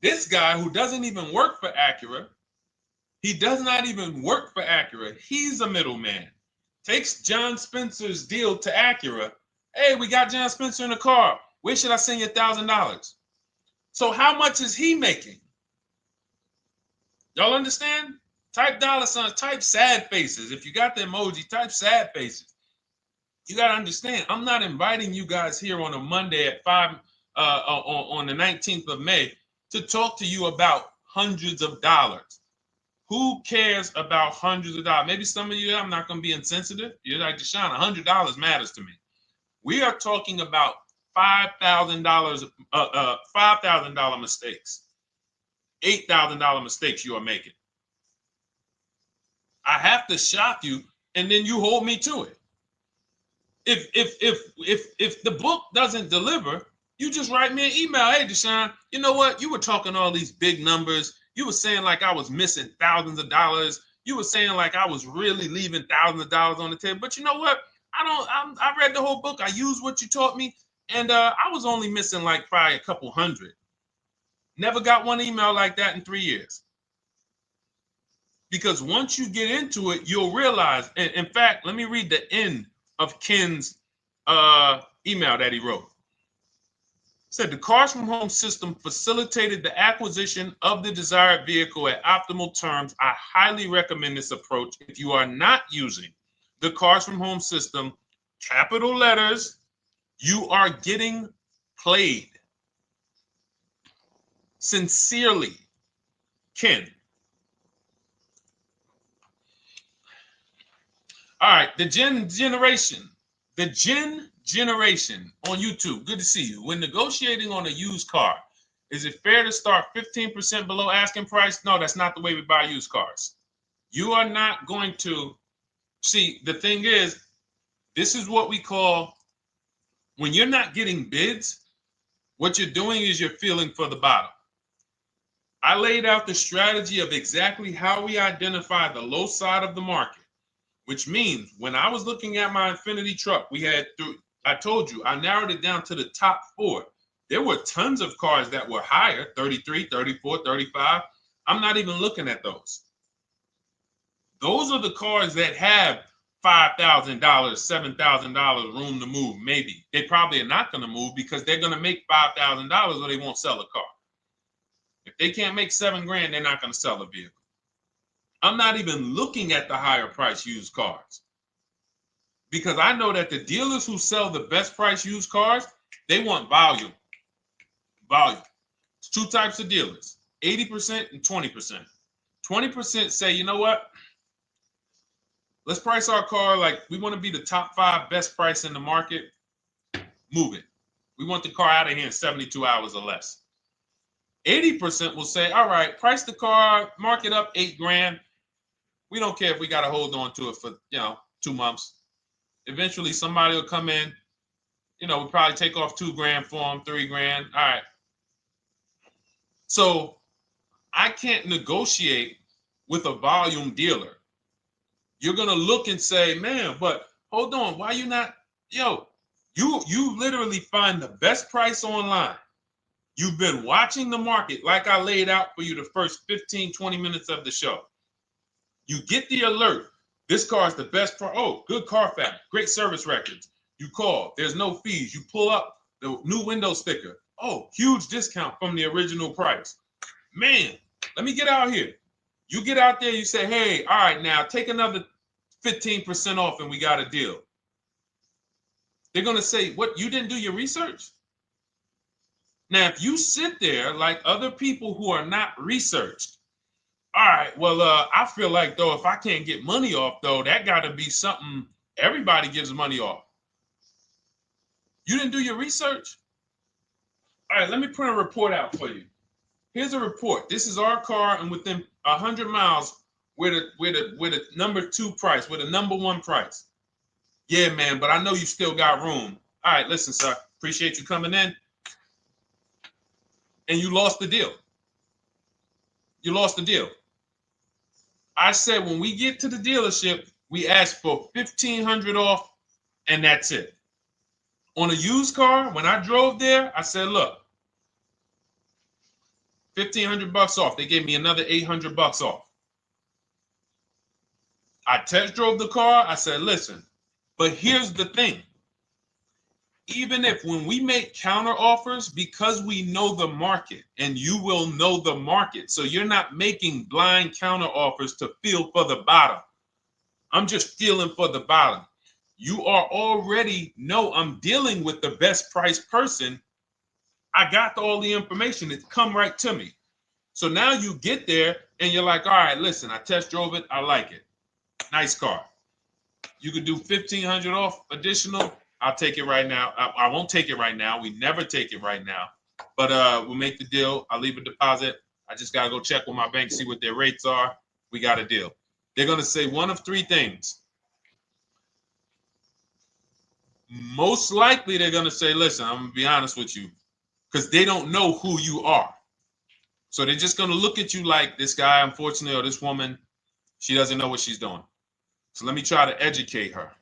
[SPEAKER 1] This guy who doesn't even work for Acura, he does not even work for Acura. He's a middleman. Takes John Spencer's deal to Acura. Hey, we got John Spencer in the car. Where should I send you $1,000? So how much is he making? Y'all understand? Type $signs, type sad faces. If you got the emoji, type sad faces. You got to understand, I'm not inviting you guys here on a Monday at 5 on the 19th of May to talk to you about hundreds of dollars. Who cares about hundreds of dollars? Maybe some of you, I'm not going to be insensitive. You're like, Deshone, $100 matters to me. We are talking about $5,000 mistakes, $8,000 mistakes you are making. I have to shock you, and then you hold me to it. If the book doesn't deliver, you just write me an email. Hey, Deshone, you know what? You were talking all these big numbers. You were saying like I was missing thousands of dollars. You were saying like I was really leaving thousands of dollars on the table. But you know what? I read the whole book. I used what you taught me, and I was only missing like probably a couple hundred. Never got one email like that in 3 years. Because once you get into it, you'll realize. And in fact, let me read the end of Ken's email that he wrote. It said, the Cars from Home system facilitated the acquisition of the desired vehicle at optimal terms. I highly recommend this approach. If you are not using the Cars from Home system, capital letters, you are getting played. Sincerely, Ken. right, the Gen Generation on YouTube. Good to see you. When negotiating on a used car, is it fair to start 15% below asking price? No, that's not the way we buy used cars. You are not going to see. The thing is, this is what we call, when you're not getting bids, what you're doing is you're feeling for the bottom. I laid out the strategy of exactly how we identify the low side of the market, which means when I was looking at my Infinity truck, I told you, I narrowed it down to the top 4. There were tons of cars that were higher, 33, 34, 35. I'm not even looking at those. Those are the cars that have $5,000, $7,000 room to move. Maybe they probably are not going to move because they're going to make $5,000 or they won't sell a car. If they can't make $7 grand, they're not going to sell a vehicle. I'm not even looking at the higher price used cars because I know that the dealers who sell the best price used cars, they want volume. Volume. It's 2 types of dealers, 80% and 20%. 20% say, you know what? Let's price our car like we want to be the top 5 best price in the market. Move it. We want the car out of here in 72 hours or less. 80% will say, all right, price the car, mark it up $8 grand. We don't care if we got to hold on to it for, 2 months. Eventually somebody will come in, we'll probably take off $2 grand for them, $3 grand. All right. So I can't negotiate with a volume dealer. You're going to look and say, man, but hold on, why you not, you literally find the best price online. You've been watching the market like I laid out for you the first 15, 20 minutes of the show. You get the alert. This car is the best price. Oh, good Carfax, great service records. You call, there's no fees. You pull up the new window sticker. Oh, huge discount from the original price. Man, let me get out here. You get out there, you say, hey, all right, now take another 15% off and we got a deal. They're going to say, what, you didn't do your research? Now, if you sit there like other people who are not researched, all right, well, I feel like, though, if I can't get money off, though, that got to be something everybody gives money off. You didn't do your research? All right, let me print a report out for you. Here's a report. This is our car, and within 100 miles, we're the number 2 price, we're the number 1 price. Yeah, man, but I know you still got room. All right, listen, sir, appreciate you coming in. And you lost the deal. You lost the deal. I said when we get to the dealership, we ask for $1,500 off, and that's it. On a used car, when I drove there, I said, look, $1,500 off. They gave me another $800 off. I test drove the car. I said, listen, but here's the thing. Even if when we make counter offers, because we know the market, and you will know the market, so you're not making blind counter offers to feel for the bottom. I'm just feeling for the bottom. You are already know I'm dealing with the best price person. I got all the information. It's come right to me. So now you get there and you're like, all right, listen, I test drove it. I like it. Nice car. You could do $1,500 off additional. I'll take it right now. I won't take it right now. We never take it right now. But we'll make the deal. I'll leave a deposit. I just got to go check with my bank, see what their rates are. We got a deal. They're going to say one of 3 things. Most likely, they're going to say, listen, I'm going to be honest with you, because they don't know who you are. So they're just going to look at you like this guy, unfortunately, or this woman, she doesn't know what she's doing. So let me try to educate her.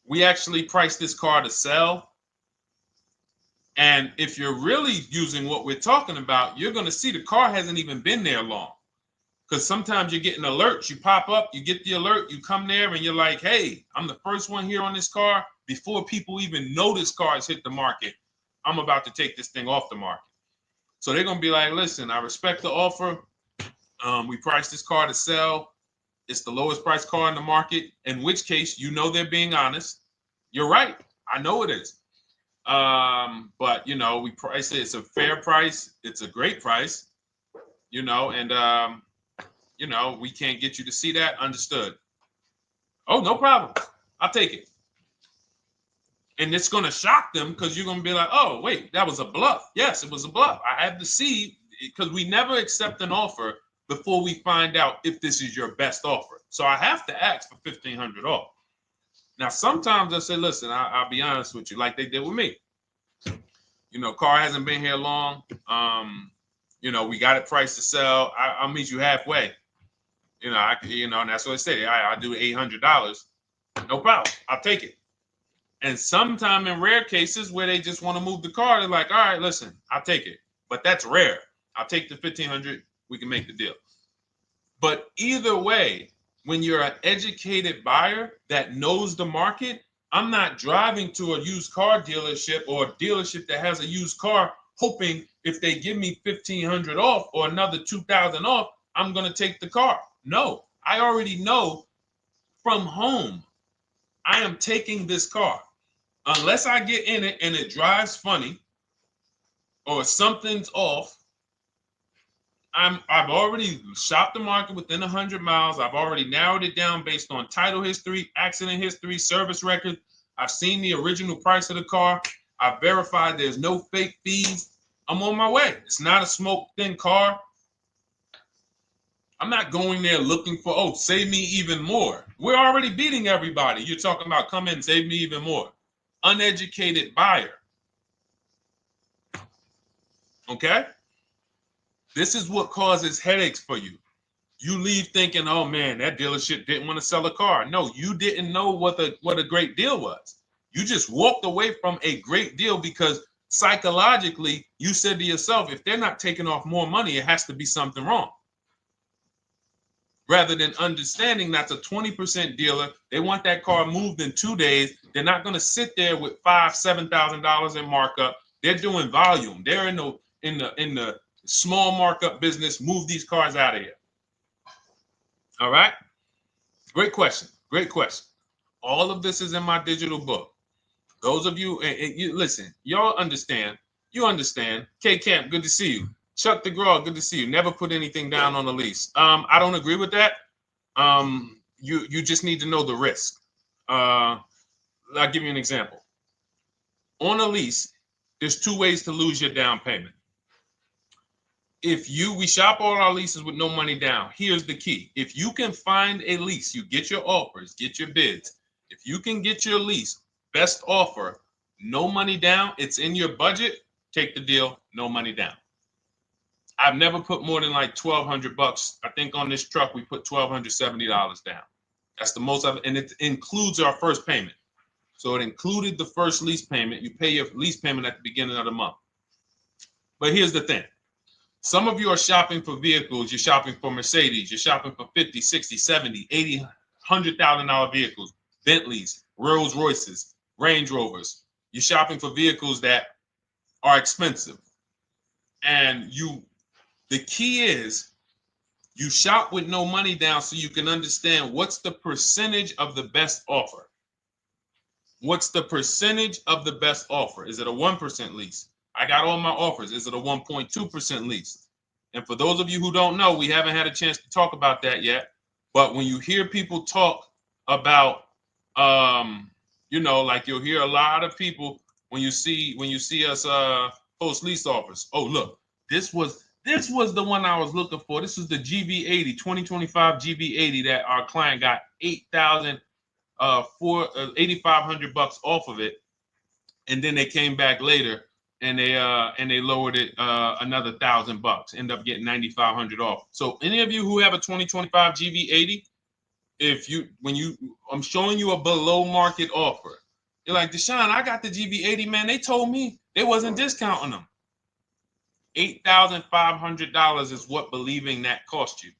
[SPEAKER 1] We actually priced this car to sell. And if you're really using what we're talking about, you're going to see the car hasn't even been there long. Because sometimes you're getting alerts. You pop up, you get the alert, you come there, and you're like, hey, I'm the first one here on this car. Before people even know this car has hit the market, I'm about to take this thing off the market. So they're going to be like, listen, I respect the offer. We priced this car to sell. It's the lowest price car in the market, in which case, they're being honest. You're right. I know it is. But, we price it. It's a fair price. It's a great price, and, you know, we can't get you to see that. Understood. Oh, no problem. I'll take it. And it's going to shock them because you're going to be like, oh, wait, that was a bluff. Yes, it was a bluff. I had to see, because we never accept an offer before we find out if this is your best offer. So I have to ask for $1,500 off. Now, sometimes I say, listen, I'll be honest with you, like they did with me. You know, car hasn't been here long. You know, we got it priced to sell. I'll meet you halfway. You know, and that's what I say. I'll do $800. No problem. I'll take it. And sometime in rare cases where they just want to move the car, they're like, all right, listen, I'll take it. But that's rare. I'll take the $1,500. We can make the deal. But either way, when you're an educated buyer that knows the market, I'm not driving to a used car dealership or a dealership that has a used car hoping if they give me $1,500 off or another $2,000 off, I'm going to take the car. No, I already know from home I am taking this car. Unless I get in it and it drives funny or something's off, I've already shopped the market within 100 miles. I've already narrowed it down based on title history, accident history, service record. I've seen the original price of the car. I've verified there's no fake fees. I'm on my way. It's not a smoke thin car. I'm not going there looking for, oh, save me even more. We're already beating everybody. You're talking about come in, save me even more. Uneducated buyer. Okay? This is what causes headaches for you. You leave thinking, oh man, that dealership didn't want to sell a car. No, you didn't know what a great deal was. You just walked away from a great deal because psychologically you said to yourself, if they're not taking off more money, it has to be something wrong. Rather than understanding that's a 20% dealer, they want that car moved in 2 days. They're not going to sit there with $5,000, $7,000 in markup. They're doing volume. They're in the small markup business. Move these cars out of here. All right. Great question. Great question. All of this is in my digital book. Those of you, and you listen, y'all understand. You understand. K Camp, good to see you. Chuck DeGraw, good to see you. Never put anything down on a lease. I don't agree with that. You just need to know the risk. I'll give you an example. On a lease, there's 2 ways to lose your down payment. We shop all our leases with no money down. Here's the key. If you can find a lease, you get your offers, get your bids. If you can get your lease, best offer, no money down, it's in your budget, take the deal, no money down. I've never put more than like $1,200. I think on this truck, we put $1,270 down. That's the most of it. And it includes our first payment. So it included the first lease payment. You pay your lease payment at the beginning of the month. But here's the thing. Some of you are shopping for vehicles. You're shopping for Mercedes. You're shopping for 50, 60, 70, 80, $100,000 vehicles, Bentleys, Rolls Royces, Range Rovers. You're shopping for vehicles that are expensive. And the key is you shop with no money down so you can understand what's the percentage of the best offer. What's the percentage of the best offer? Is it a 1% lease? I got all my offers. Is it a 1.2% lease? And for those of you who don't know, we haven't had a chance to talk about that yet. But when you hear people talk about, like you'll hear a lot of people when you see us post lease offers. Oh, look, this was the one I was looking for. This is the GV80, 2025 GV80 that our client got $8,500 off of it, and then they came back later and they lowered it another $1,000. End up getting $9,500 off. So any of you who have a 2025 GV80, I'm showing you a below market offer. You're like, Deshone, I got the GV80, man. They told me they wasn't discounting them. $8,500 is what believing that cost you.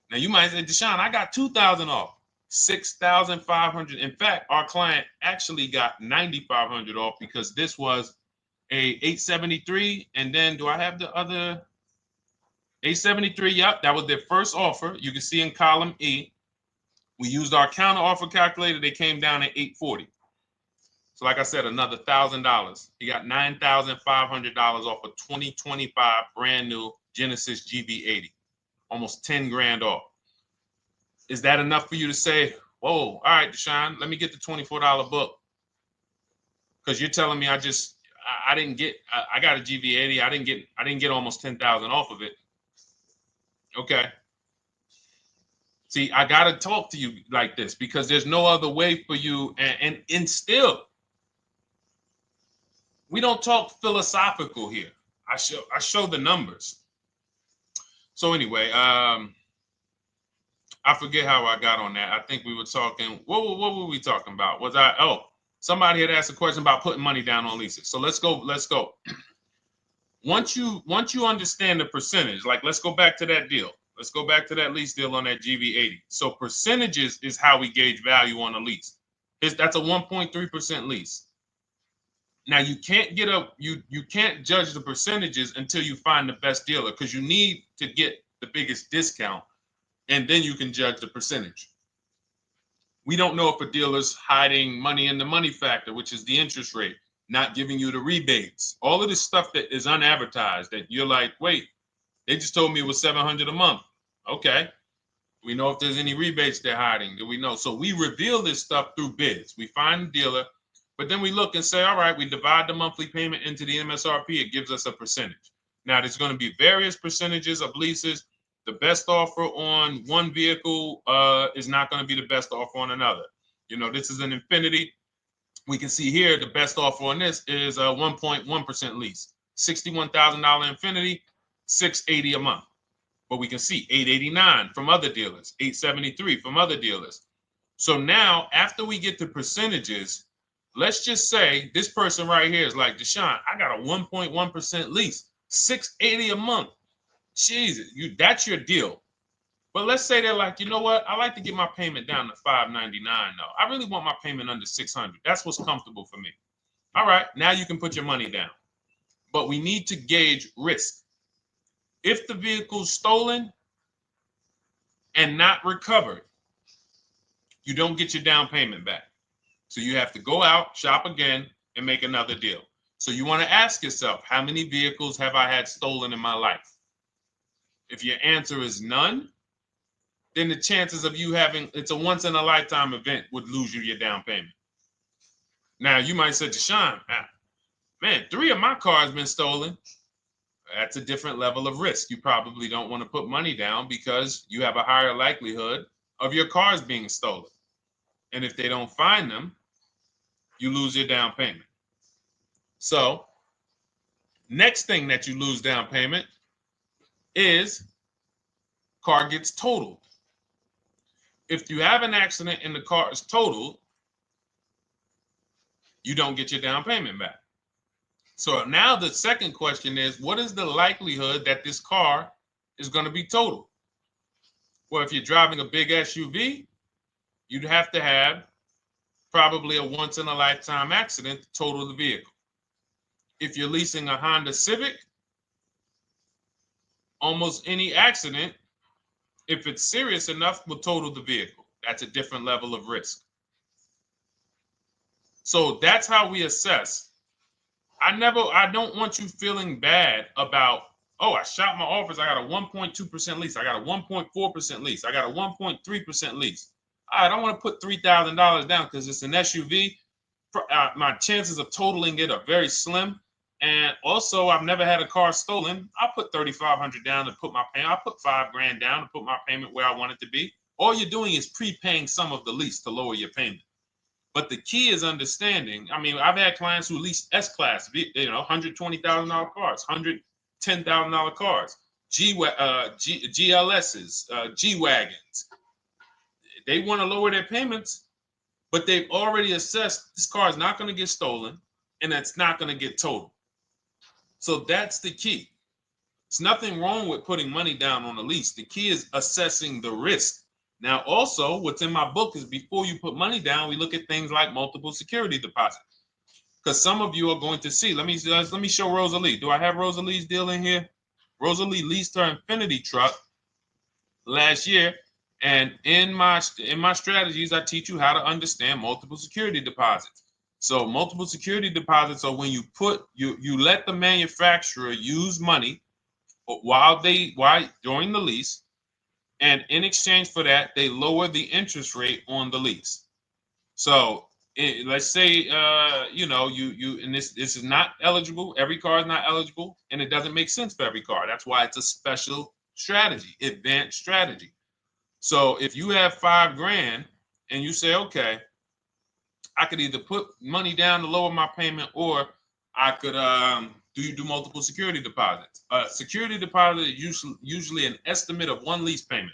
[SPEAKER 1] Now you might say, Deshone, I got $2,000 off. $6,500. In fact, our client actually got $9,500 off because this was a 873. And then do I have the other 873? Yep, that was their first offer. You can see in column E. We used our counter offer calculator. They came down at 840. So like I said, another $1,000. He got $9,500 off a 2025 brand new Genesis GV80. almost 10 grand off. Is that enough for you to say, whoa, all right, Deshone, let me get the $24 book? Because you're telling me I didn't get, I got a GV80. I didn't get almost 10,000 off of it. Okay. See, I got to talk to you like this because there's no other way for you. And still, we don't talk philosophical here. I show the numbers. So anyway, I forget how I got on that. I think we were talking, what were we talking about? Somebody had asked a question about putting money down on leases. So let's go. Once you understand the percentage, like let's go back to that deal. Let's go back to that lease deal on that GV80. So percentages is how we gauge value on a lease. That's a 1.3% lease. Now you can't you can't judge the percentages until you find the best dealer, because you need to get the biggest discount, and then you can judge the percentage. We don't know if a dealer's hiding money in the money factor, which is the interest rate, not giving you the rebates, all of this stuff that is unadvertised that you're like, wait, they just told me it was $700 a month. Okay. We know if there's any rebates they're hiding. Do we know? So we reveal this stuff through bids. We find the dealer, but then we look and say, all right, we divide the monthly payment into the MSRP. It gives us a percentage. Now, there's going to be various percentages of leases. The best offer on one vehicle is not going to be the best offer on another. You know, this is an Infinity. We can see here the best offer on this is a 1.1% lease. $61,000 Infinity, $680 a month. But we can see $889 from other dealers, $873 from other dealers. So now, after we get the percentages, let's just say this person right here is like, Deshone, I got a 1.1% lease, $680 a month. Jesus, that's your deal. But let's say they're like, you know what? I like to get my payment down to $599 though. I really want my payment under $600. That's what's comfortable for me. All right, now you can put your money down. But we need to gauge risk. If the vehicle's stolen and not recovered, you don't get your down payment back. So you have to go out, shop again, and make another deal. So you want to ask yourself, how many vehicles have I had stolen in my life? If your answer is none, then the chances of you having, it's a once in a lifetime event, would lose you your down payment. Now you might say, Deshone, man, 3 of my cars been stolen. That's a different level of risk. You probably don't want to put money down because you have a higher likelihood of your cars being stolen. And if they don't find them, you lose your down payment. So next thing that you lose down payment is car gets totaled. If you have an accident and the car is totaled, you don't get your down payment back. So now the second question is, what is the likelihood that this car is going to be totaled? Well, if you're driving a big SUV, you'd have to have probably a once in a lifetime accident to total the vehicle. If you're leasing a Honda Civic, almost any accident, if it's serious enough, will total the vehicle. That's a different level of risk. So that's how we assess. I don't want you feeling bad about, oh, I shot my offers. I got a 1.2% lease. I got a 1.4% lease. I got a 1.3% lease. I don't want to put $3,000 down because it's an SUV. My chances of totaling it are very slim. And also, I've never had a car stolen. I put $3,500 down to put my payment. I put $5,000 down to put my payment where I want it to be. All you're doing is prepaying some of the lease to lower your payment. But the key is understanding. I mean, I've had clients who lease S-Class, $120,000 cars, $110,000 cars, GLSs, G-Wagons. They want to lower their payments, but they've already assessed this car is not going to get stolen and it's not going to get totaled. So that's the key. There's nothing wrong with putting money down on a lease. The key is assessing the risk. Now, also, what's in my book is before you put money down, we look at things like multiple security deposits. Because some of you are going to see, let me show Rosalie. Do I have Rosalie's deal in here? Rosalie leased her Infinity truck last year. And in my strategies, I teach you how to understand multiple security deposits. So multiple security deposits are when you let the manufacturer use money during the lease And in exchange for that, they lower the interest rate on the lease. So let's say, and this is not eligible. Every car is not eligible, and it doesn't make sense for every car. That's why it's a special strategy, advanced strategy. So if you have $5,000 and you say, okay, I could either put money down to lower my payment, or I could do multiple security deposits. Security deposit is usually an estimate of one lease payment.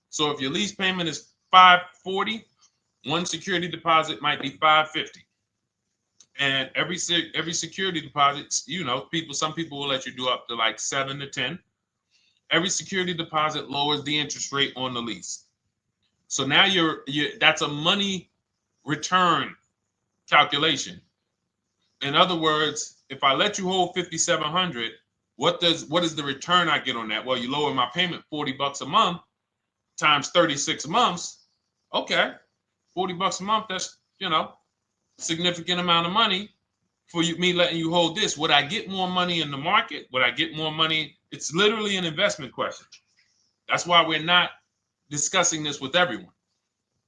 [SPEAKER 1] So if your lease payment is $540, one security deposit might be $550. And every security deposit, some people will let you do up to like 7 to 10. Every security deposit lowers the interest rate on the lease. So now that's a money return calculation. In other words, if I let you hold $5,700, what is the return I get on that? Well, you lower my payment $40 a month times 36 months. Okay, $40 a month. That's significant amount of money for me letting you hold this. Would I get more money in the market? Would I get more money? It's literally an investment question. That's why we're not discussing this with everyone.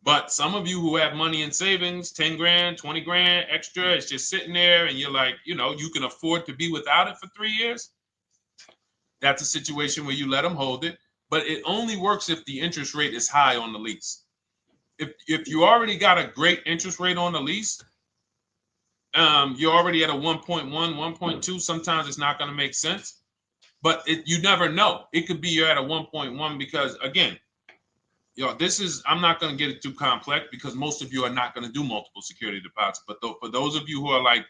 [SPEAKER 1] But some of you who have money in savings, 10 grand, 20 grand extra, it's just sitting there, and you're like, you can afford to be without it for 3 years. That's a situation where you let them hold it, but it only works if the interest rate is high on the lease. If you already got a great interest rate on the lease, you're already at a 1.1, 1.2. Sometimes it's not going to make sense, but you never know. It could be you're at a 1.1 because, again, I'm not going to get it too complex because most of you are not going to do multiple security deposits. But for those of you who are like,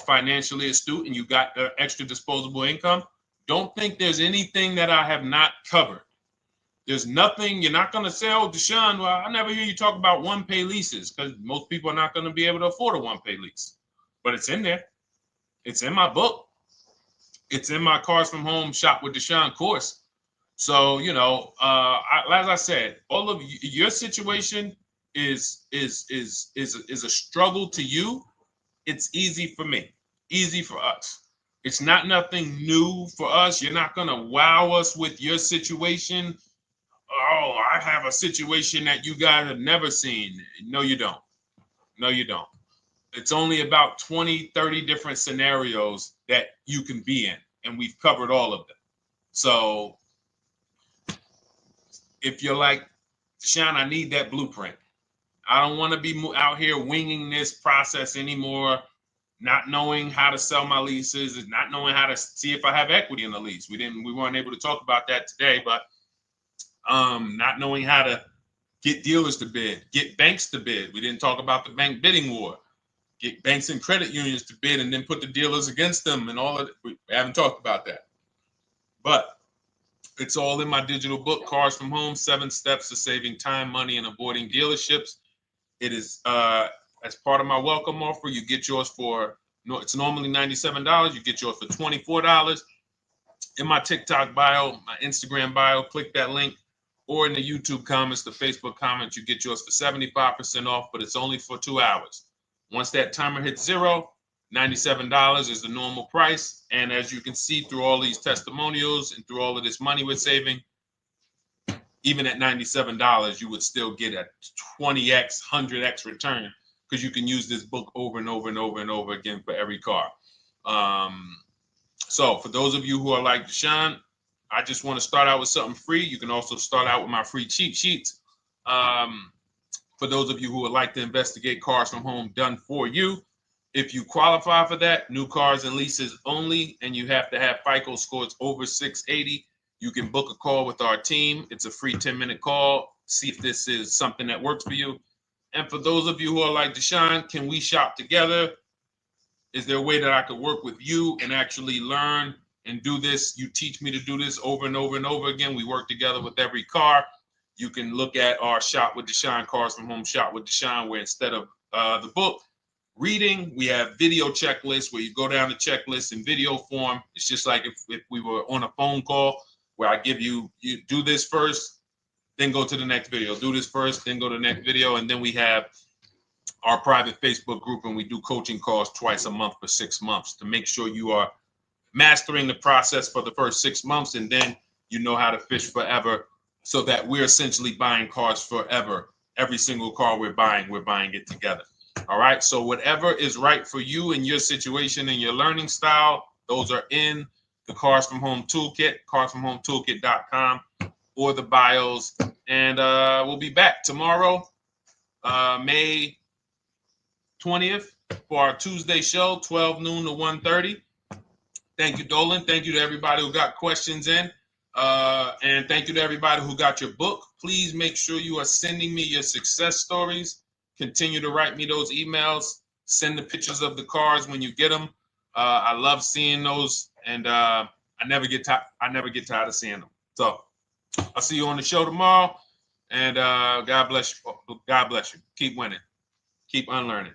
[SPEAKER 1] financially astute and you got extra disposable income, don't think there's anything that I have not covered. There's nothing. You're not going to say, oh, Deshone, well, I never hear you talk about one-pay leases, because most people are not going to be able to afford a one-pay lease. But it's in there. It's in my book. It's in my Cars from Home Shop with Deshone course. So, as I said, all of your situation is a struggle to you. It's easy for me, easy for us. It's nothing new for us. You're not going to wow us with your situation. Oh, I have a situation that you guys have never seen. No, you don't. No, you don't. It's only about 20, 30 different scenarios that you can be in, and we've covered all of them. So if you're like, Deshone, I need that blueprint. I don't want to be out here winging this process anymore, not knowing how to sell my leases and not knowing how to see if I have equity in the lease. We weren't able to talk about that today, but not knowing how to get dealers to bid, get banks to bid. We didn't talk about the bank bidding war. Get banks and credit unions to bid and then put the dealers against them and all of it. We haven't talked about that. But it's all in my digital book, Cars from Home, 7 Steps to Saving Time, Money, and Avoiding Dealerships. It is as part of my welcome offer. You get yours it's normally $97. You get yours for $24. In my TikTok bio, my Instagram bio, click that link, or in the YouTube comments, the Facebook comments, you get yours for 75% off, but it's only for 2 hours. Once that timer hits 0, $97 is the normal price. And as you can see through all these testimonials and through all of this money we're saving, even at $97, you would still get a 20x, 100x return, because you can use this book over and over and over and over again for every car. So for those of you who are like, Deshone, I just want to start out with something free, you can also start out with my free cheat sheets. For those of you who would like to investigate Cars from Home done for you, if you qualify for that, new cars and leases only, and you have to have FICO scores over 680, you can book a call with our team. It's a free 10-minute call. See if this is something that works for you. And for those of you who are like, Deshone, can we shop together? Is there a way that I could work with you and actually learn and do this? You teach me to do this over and over and over again. We work together with every car. You can look at our Shop with Deshone, Cars from Home Shop with Deshone, where instead of the book reading, we have video checklists where you go down the checklist in video form. It's just like if we were on a phone call, where I give you do this first, then go to the next video. Do this first, then go to the next video. And then we have our private Facebook group, and we do coaching calls twice a month for 6 months to make sure you are mastering the process for the first 6 months, and then you know how to fish forever so that we're essentially buying cars forever. Every single car we're buying it together. All right. So whatever is right for you and your situation and your learning style, those are in the Cars from Home Toolkit, carsfromhometoolkit.com, or the bios. And we'll be back tomorrow, May 20th, for our Tuesday show, 12 noon to 1:30. Thank you, Dolan. Thank you to everybody who got questions in. And thank you to everybody who got your book. Please make sure you are sending me your success stories. Continue to write me those emails. Send the pictures of the cars when you get them. I love seeing those, and I never get tired of seeing them. So I'll see you on the show tomorrow. And God bless you. God bless you. Keep winning. Keep unlearning.